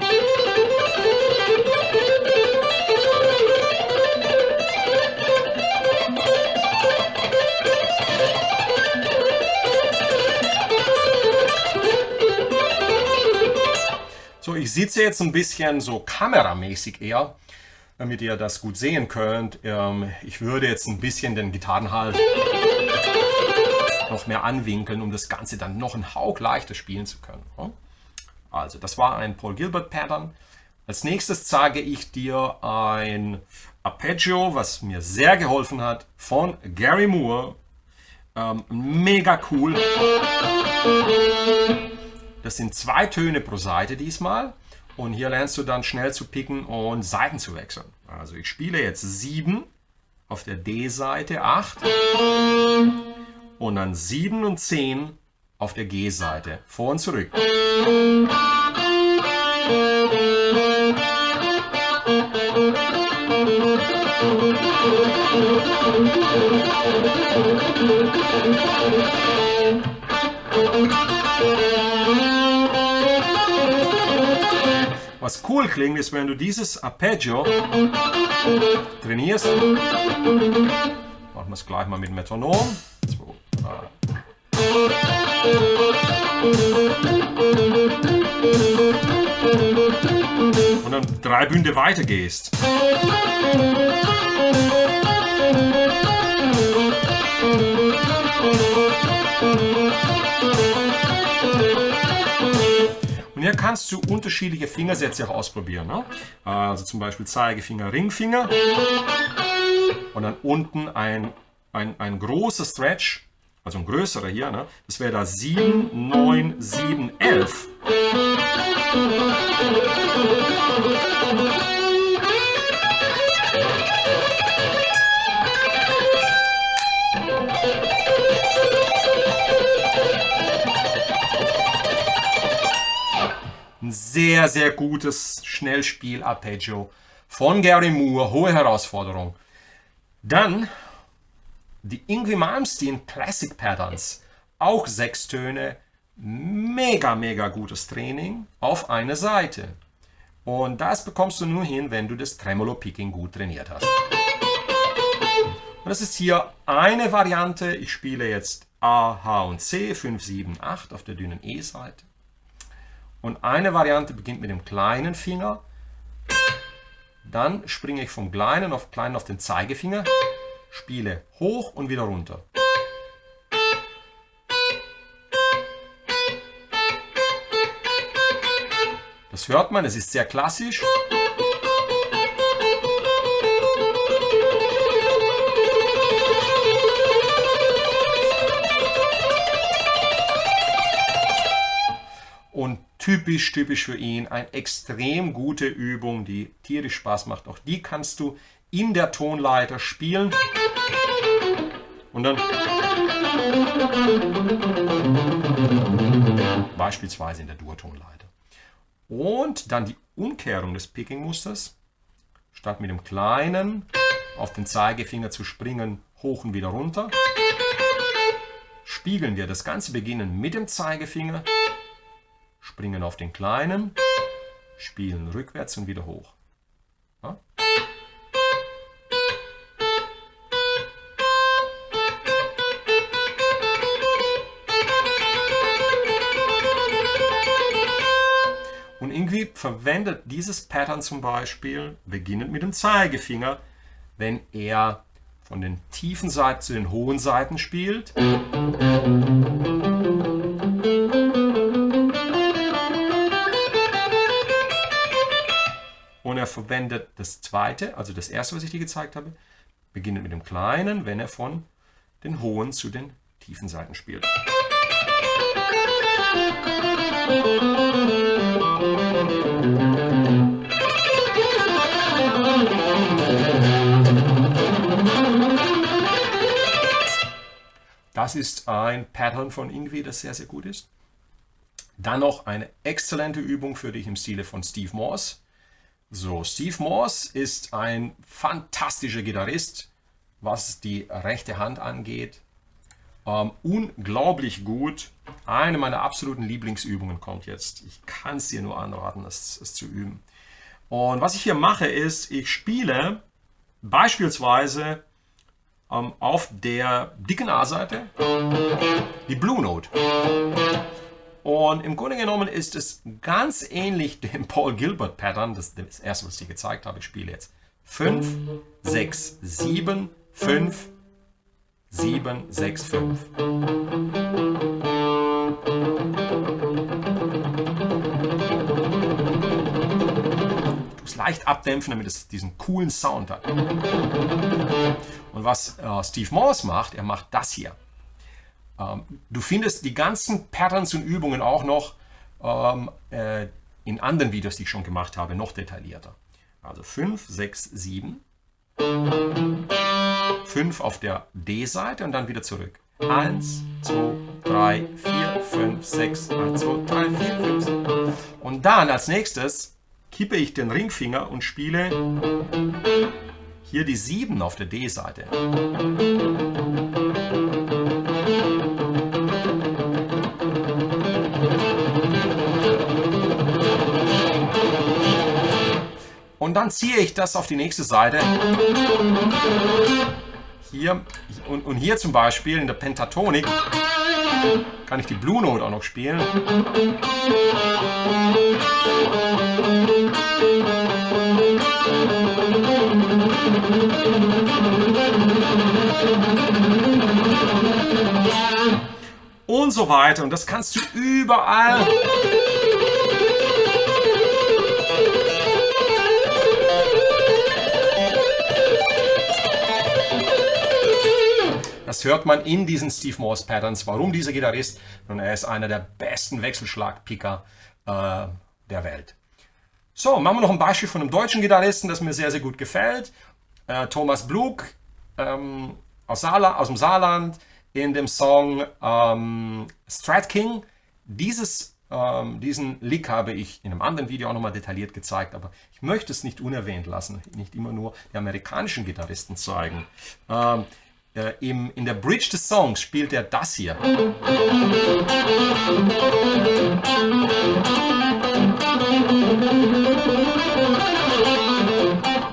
So, ich sitze jetzt ein bisschen so kameramäßig eher, damit ihr das gut sehen könnt. Ich würde jetzt ein bisschen den Gitarrenhals noch mehr anwinkeln, um das Ganze dann noch einen Hauch leichter spielen zu können. Also, das war ein Paul Gilbert Pattern. Als nächstes zeige ich dir ein Arpeggio, was mir sehr geholfen hat, von Gary Moore. Mega cool. Das sind 2 Töne pro Seite diesmal. Und hier lernst du dann schnell zu picken und Seiten zu wechseln. Also ich spiele jetzt 7 auf der D-Seite, 8 und dann 7 und 10 auf der G-Seite, vor und zurück. Was cool klingt, ist, wenn du dieses Arpeggio trainierst. Machen wir es gleich mal mit Metronom. 2, 3. Und dann 3 Bünde weiter gehst. Und hier kannst du unterschiedliche Fingersätze auch ausprobieren. Ne? Also zum Beispiel Zeigefinger, Ringfinger und dann unten ein großer Stretch, also ein größerer hier. Ne? Das wäre da 7, 9, 7, 11. Ein sehr, sehr gutes Schnellspiel-Arpeggio von Gary Moore, hohe Herausforderung. Dann die Yngwie Malmsteen Classic Patterns, auch 6 Töne, mega, mega gutes Training auf eine Seite. Und das bekommst du nur hin, wenn du das Tremolo-Picking gut trainiert hast. Und das ist hier eine Variante. Ich spiele jetzt A, H und C, 5, 7, 8 auf der dünnen E-Seite. Und eine Variante beginnt mit dem kleinen Finger. Dann springe ich vom kleinen auf den Zeigefinger, spiele hoch und wieder runter. Das hört man, es ist sehr klassisch. Und typisch für ihn, eine extrem gute Übung, die tierisch Spaß macht. Auch die kannst du in der Tonleiter spielen und dann beispielsweise in der Dur-Tonleiter. Und dann die Umkehrung des Picking-Musters. Statt mit dem kleinen auf den Zeigefinger zu springen, hoch und wieder runter, spiegeln wir das Ganze beginnen mit dem Zeigefinger, springen auf den kleinen, spielen rückwärts und wieder hoch. Ja? Und irgendwie verwendet dieses Pattern zum Beispiel, beginnend mit dem Zeigefinger, wenn er von den tiefen Saiten zu den hohen Saiten spielt. Und er verwendet das zweite, also das erste, was ich dir gezeigt habe, beginnend mit dem kleinen, wenn er von den hohen zu den tiefen Saiten spielt. Das ist ein Pattern von Yngwie, das sehr, sehr gut ist. Dann noch eine exzellente Übung für dich im Stile von Steve Morse. So, Steve Morse ist ein fantastischer Gitarrist, was die rechte Hand angeht. Unglaublich gut. Eine meiner absoluten Lieblingsübungen kommt jetzt. Ich kann es dir nur anraten, es zu üben. Und was ich hier mache ist, ich spiele beispielsweise auf der dicken A-Seite die Blue Note. Und im Grunde genommen ist es ganz ähnlich dem Paul Gilbert Pattern, das erste, was ich dir gezeigt habe. Ich spiele jetzt 5, 6, 7, 5, 7, 6, 5. Leicht abdämpfen, damit es diesen coolen Sound hat. Und was Steve Morse macht, er macht das hier. Du findest die ganzen Patterns und Übungen auch noch in anderen Videos, die ich schon gemacht habe, noch detaillierter. Also 5, 6, 7, 5 auf der D-Seite und dann wieder zurück. 1, 2, 3, 4, 5, 6, 1, 2, 3, 4, 5, 6. Und dann als nächstes kippe ich den Ringfinger und spiele hier die 7 auf der D-Seite. Und dann ziehe ich das auf die nächste Seite. Hier und hier zum Beispiel in der Pentatonik kann ich die Blue Note auch noch spielen. Und so weiter. Und das kannst du überall. Das hört man in diesen Steve Morse Patterns. Warum dieser Gitarrist? Nun, er ist einer der besten Wechselschlagpicker der Welt. So, machen wir noch ein Beispiel von einem deutschen Gitarristen, das mir sehr, sehr gut gefällt. Thomas Blug aus dem Saarland in dem Song Strat King. Diesen Lick habe ich in einem anderen Video auch nochmal detailliert gezeigt, aber ich möchte es nicht unerwähnt lassen, nicht immer nur die amerikanischen Gitarristen zeigen. In der Bridge des Songs spielt er das hier.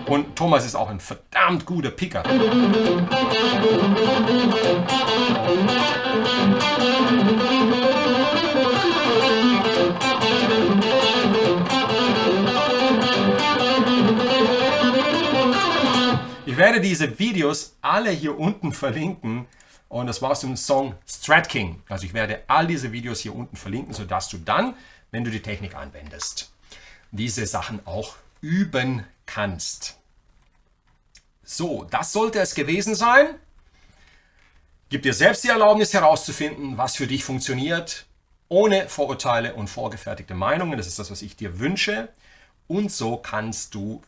Und Thomas ist auch ein verdammt guter Picker. Ich werde diese Videos alle hier unten verlinken und das war aus dem Song Strat King. Also ich werde all diese Videos hier unten verlinken, sodass du dann, wenn du die Technik anwendest, diese Sachen auch üben kannst. So, das sollte es gewesen sein. Gib dir selbst die Erlaubnis herauszufinden, was für dich funktioniert. ohne Vorurteile und vorgefertigte Meinungen. Das ist das, was ich dir wünsche. Und so kannst du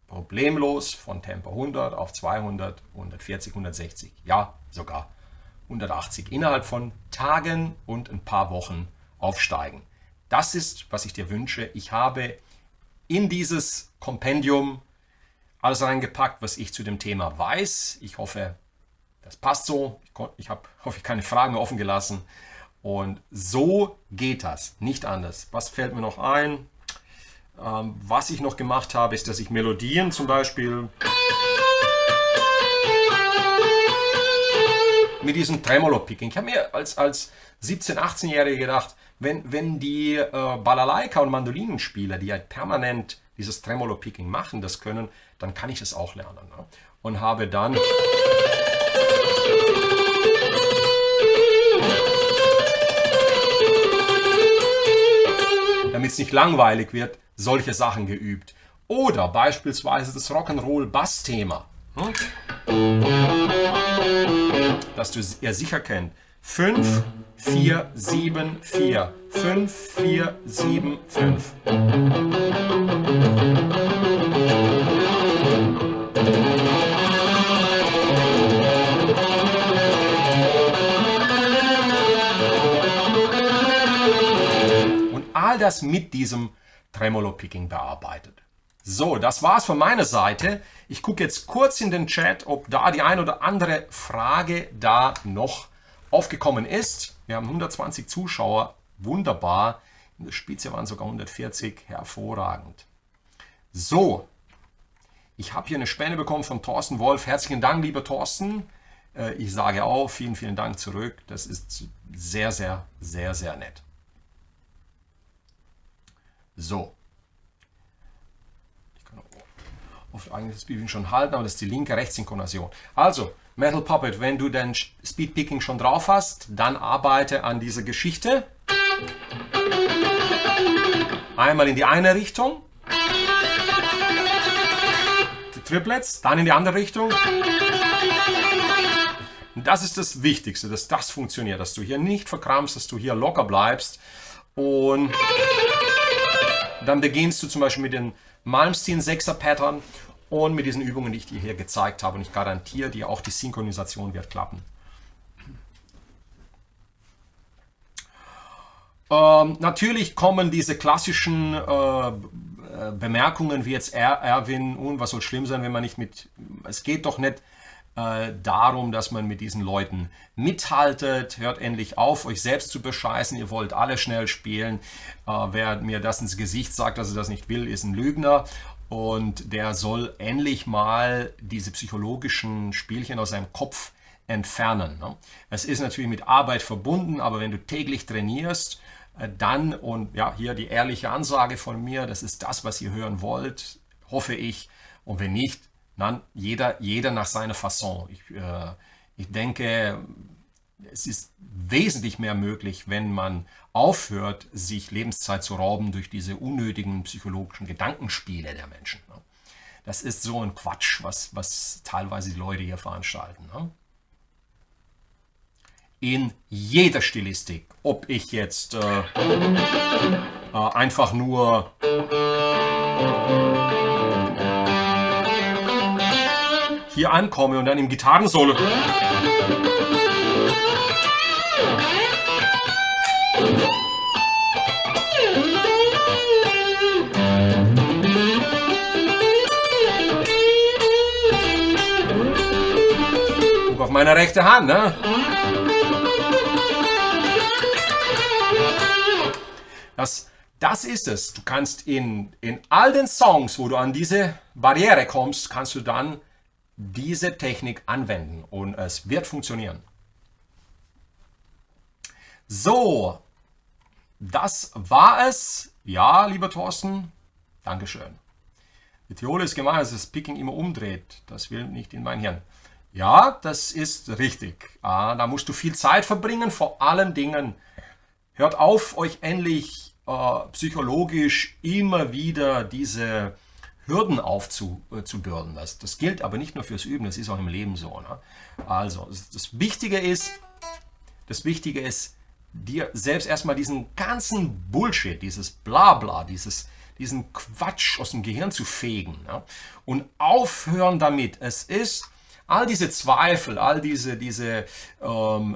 problemlos von Tempo 100 auf 200, 140, 160, ja sogar 180 innerhalb von Tagen und ein paar Wochen aufsteigen. Das ist, was ich dir wünsche. Ich habe in dieses Kompendium alles reingepackt, was ich zu dem Thema weiß. Ich hoffe, das passt so. Ich habe keine Fragen mehr offen gelassen. Und so geht das, nicht anders. Was fällt mir noch ein? Was ich noch gemacht habe, ist, dass ich Melodien zum Beispiel mit diesem Tremolo-Picking. Ich habe mir als 17-, 18-Jähriger gedacht, wenn die Balalaika- und Mandolinenspieler, die ja permanent dieses Tremolo-Picking machen, das können, dann kann ich das auch lernen. Ne? Und habe dann damit es nicht langweilig wird, solche Sachen geübt. Oder beispielsweise das Rock'n'Roll-Bass-Thema, das du ja sicher kennst. 5, 4, 7, 4. 5, 4, 7, 5. Und all das mit diesem Tremolo-Picking bearbeitet. So, das war's von meiner Seite. Ich gucke jetzt kurz in den Chat, ob da die ein oder andere Frage da noch aufgekommen ist. Wir haben 120 Zuschauer, wunderbar. In der Spitze waren sogar 140, hervorragend. So, ich habe hier eine Spende bekommen von Thorsten Wolf. Herzlichen Dank, lieber Thorsten. Ich sage auch vielen, vielen Dank zurück. Das ist sehr, sehr, sehr, sehr nett. So. Ich kann oft eigentlich das Speedpicking schon halten, aber das ist die linke Rechtssynchronisation. Also, Metal Puppet, wenn du den Speedpicking schon drauf hast, dann arbeite an dieser Geschichte. Einmal in die eine Richtung. Die Triplets, dann in die andere Richtung. Und das ist das Wichtigste, dass das funktioniert, dass du hier nicht verkrampfst, dass du hier locker bleibst. Und dann beginnst du zum Beispiel mit den Malmsteen 6er Pattern und mit diesen Übungen, die ich dir hier gezeigt habe. Und ich garantiere dir, auch die Synchronisation wird klappen. Natürlich kommen diese klassischen Bemerkungen wie jetzt Erwin, und was soll schlimm sein, wenn man nicht mit... Es geht doch nicht darum, dass man mit diesen Leuten mithaltet. Hört endlich auf, euch selbst zu bescheißen. Ihr wollt alle schnell spielen. Wer mir das ins Gesicht sagt, dass er das nicht will, ist ein Lügner. Und der soll endlich mal diese psychologischen Spielchen aus seinem Kopf entfernen. Ne? Es ist natürlich mit Arbeit verbunden, aber wenn du täglich trainierst, dann, und ja, hier die ehrliche Ansage von mir, das ist das, was ihr hören wollt, hoffe ich. Und wenn nicht, dann jeder nach seiner Fasson. Ich denke, es ist wesentlich mehr möglich, wenn man aufhört, sich Lebenszeit zu rauben durch diese unnötigen psychologischen Gedankenspiele der Menschen. Das ist so ein Quatsch, was teilweise die Leute hier veranstalten. In jeder Stilistik, ob ich jetzt einfach nur hier ankomme und dann im Gitarrensolo guck auf meine rechte Hand, ne? Das ist es. Du kannst in all den Songs, wo du an diese Barriere kommst, kannst du dann diese Technik anwenden und es wird funktionieren. So, das war es. Ja, lieber Thorsten, Dankeschön. Die Theorie ist gemeint, dass das Picking immer umdreht. Das will nicht in mein Hirn. Ja, das ist richtig. Da musst du viel Zeit verbringen, vor allen Dingen. Hört auf, euch endlich psychologisch immer wieder diese Hürden aufzubürden. Das gilt aber nicht nur fürs Üben, das ist auch im Leben so. Ne? Also, das Wichtige ist, dir selbst erstmal diesen ganzen Bullshit, dieses Blabla, diesen Quatsch aus dem Gehirn zu fegen, ja? Und aufhören damit. Es ist all diese Zweifel, all diese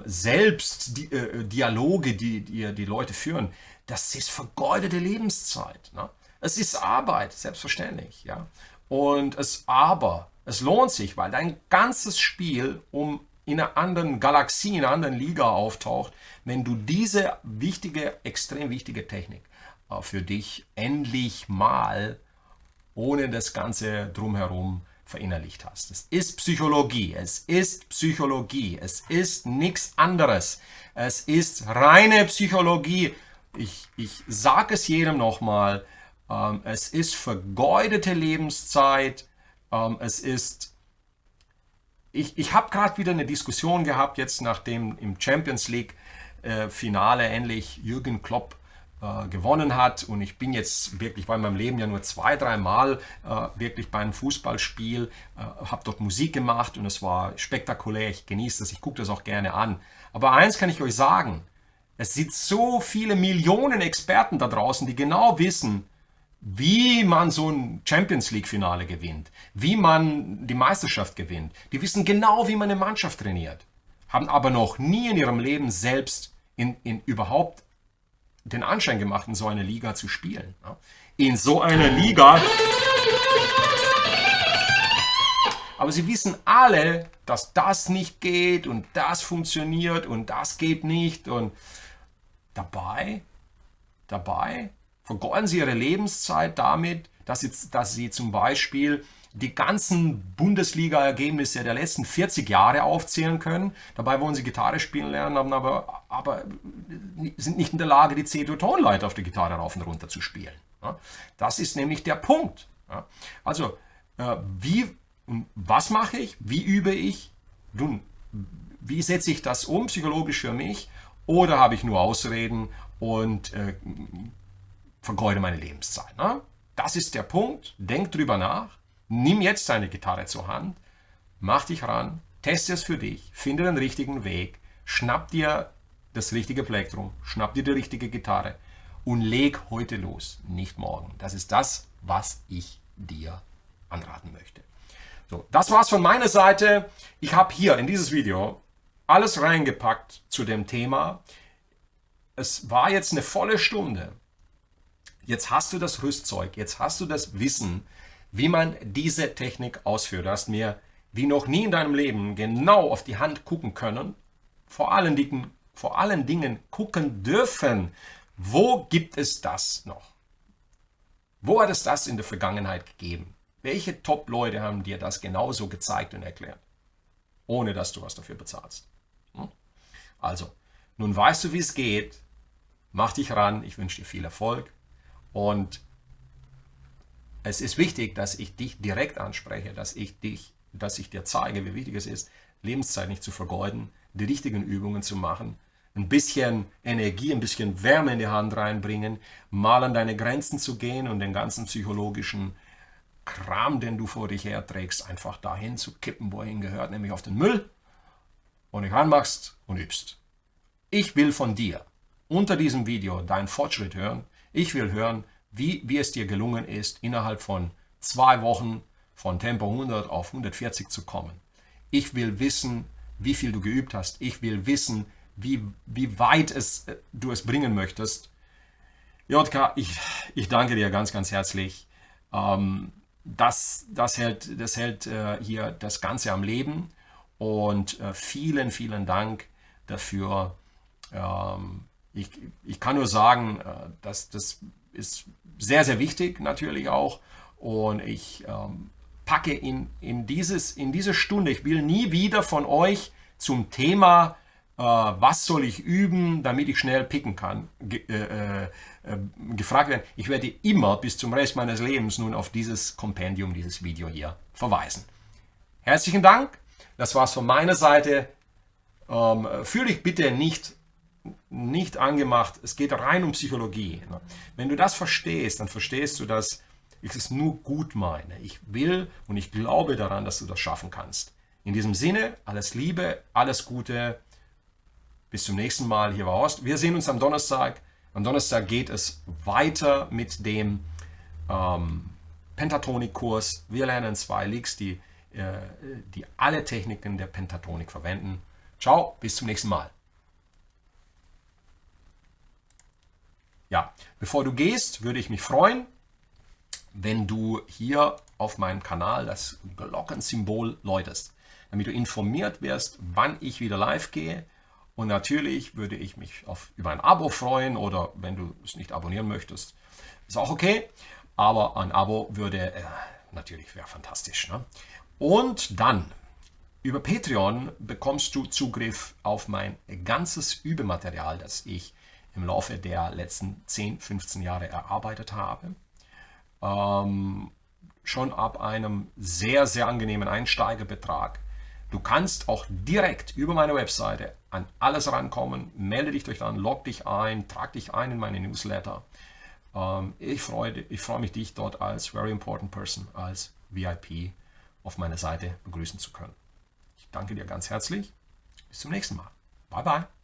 Selbstdialoge, die Leute führen, das ist vergeudete Lebenszeit. Ne? Es ist Arbeit, selbstverständlich. Ja? Aber es lohnt sich, weil dein ganzes Spiel in einer anderen Galaxie, in einer anderen Liga auftaucht, wenn du diese extrem wichtige Technik für dich endlich mal ohne das Ganze drumherum verinnerlicht hast. Es ist Psychologie, es ist Psychologie, es ist nichts anderes. Es ist reine Psychologie. Ich sage es jedem nochmal, es ist vergeudete Lebenszeit, ich habe gerade wieder eine Diskussion gehabt, jetzt nachdem im Champions League Finale endlich Jürgen Klopp gewonnen hat, und ich bin jetzt wirklich, weil in meinem Leben ja nur 2, 3 Mal wirklich bei einem Fußballspiel, habe dort Musik gemacht und es war spektakulär, ich genieße das, ich gucke das auch gerne an. Aber eins kann ich euch sagen, es sind so viele Millionen Experten da draußen, die genau wissen, wie man so ein Champions League Finale gewinnt, wie man die Meisterschaft gewinnt. Die wissen genau, wie man eine Mannschaft trainiert, haben aber noch nie in ihrem Leben selbst überhaupt den Anschein gemacht, in so einer Liga zu spielen. In so einer Liga. Aber sie wissen alle, dass das nicht geht und das funktioniert und das geht nicht. Und dabei vergeuden sie ihre Lebenszeit damit, dass sie zum Beispiel die ganzen Bundesliga-Ergebnisse der letzten 40 Jahre aufzählen können. Dabei wollen sie Gitarre spielen lernen, aber sind nicht in der Lage, die C-Dur-Tonleiter auf der Gitarre rauf und runter zu spielen. Das ist nämlich der Punkt. Also, was mache ich? Wie übe ich? Wie setze ich das um psychologisch für mich? Oder habe ich nur Ausreden und vergeude meine Lebenszeit? Das ist der Punkt. Denk drüber nach. Nimm jetzt deine Gitarre zur Hand, mach dich ran, teste es für dich, finde den richtigen Weg, schnapp dir das richtige Plektrum, schnapp dir die richtige Gitarre und leg heute los, nicht morgen. Das ist das, was ich dir anraten möchte. So, das war's von meiner Seite. Ich habe hier in dieses Video alles reingepackt zu dem Thema. Es war jetzt eine volle Stunde. Jetzt hast du das Rüstzeug, jetzt hast du das Wissen, wie man diese Technik ausführt. Du hast mir wie noch nie in deinem Leben genau auf die Hand gucken können, vor allen Dingen gucken dürfen, wo gibt es das noch? Wo hat es das in der Vergangenheit gegeben? Welche Top-Leute haben dir das genauso gezeigt und erklärt, ohne dass du was dafür bezahlst? Also, nun weißt du, wie es geht. Mach dich ran, ich wünsche dir viel Erfolg und es ist wichtig, dass ich dich direkt anspreche, dass ich dir zeige, wie wichtig es ist, Lebenszeit nicht zu vergeuden, die richtigen Übungen zu machen, ein bisschen Energie, ein bisschen Wärme in die Hand reinbringen, mal an deine Grenzen zu gehen und den ganzen psychologischen Kram, den du vor dich herträgst, einfach dahin zu kippen, wo er hingehört, nämlich auf den Müll, und dich ranmachst und übst. Ich will von dir unter diesem Video deinen Fortschritt hören. Ich will hören, wie es dir gelungen ist, innerhalb von 2 Wochen von Tempo 100 auf 140 zu kommen. Ich will wissen, wie viel du geübt hast. Ich will wissen, wie weit du es bringen möchtest. JK, ich danke dir ganz, ganz herzlich. Das hält hier das Ganze am Leben. Und vielen, vielen Dank dafür. Ich kann nur sagen, dass das ist sehr, sehr wichtig natürlich auch. Und ich packe in diese Stunde, ich will nie wieder von euch zum Thema, was soll ich üben, damit ich schnell picken kann, gefragt werden. Ich werde immer bis zum Rest meines Lebens nun auf dieses Kompendium, dieses Video hier verweisen. Herzlichen Dank, das war's von meiner Seite. Fühl dich bitte nicht angemacht, es geht rein um Psychologie. Wenn du das verstehst, dann verstehst du, dass ich es nur gut meine. Ich will und ich glaube daran, dass du das schaffen kannst. In diesem Sinne, alles Liebe, alles Gute. Bis zum nächsten Mal. Hier war Horst. Wir sehen uns am Donnerstag. Am Donnerstag geht es weiter mit dem Pentatonik-Kurs. Wir lernen 2 Licks, die alle Techniken der Pentatonik verwenden. Ciao, bis zum nächsten Mal. Ja, bevor du gehst, würde ich mich freuen, wenn du hier auf meinem Kanal das Glockensymbol läutest, damit du informiert wirst, wann ich wieder live gehe. Und natürlich würde ich mich über ein Abo freuen, oder wenn du es nicht abonnieren möchtest, ist auch okay. Aber ein Abo wäre fantastisch. Ne? Und dann, über Patreon bekommst du Zugriff auf mein ganzes Übematerial, das ich im Laufe der letzten 10, 15 Jahre erarbeitet habe. Schon ab einem sehr, sehr angenehmen Einsteigerbetrag. Du kannst auch direkt über meine Webseite an alles rankommen. Melde dich durch an, log dich ein, trag dich ein in meine Newsletter. Ich freue mich, dich dort als Very Important Person, als VIP auf meiner Seite begrüßen zu können. Ich danke dir ganz herzlich. Bis zum nächsten Mal. Bye, bye.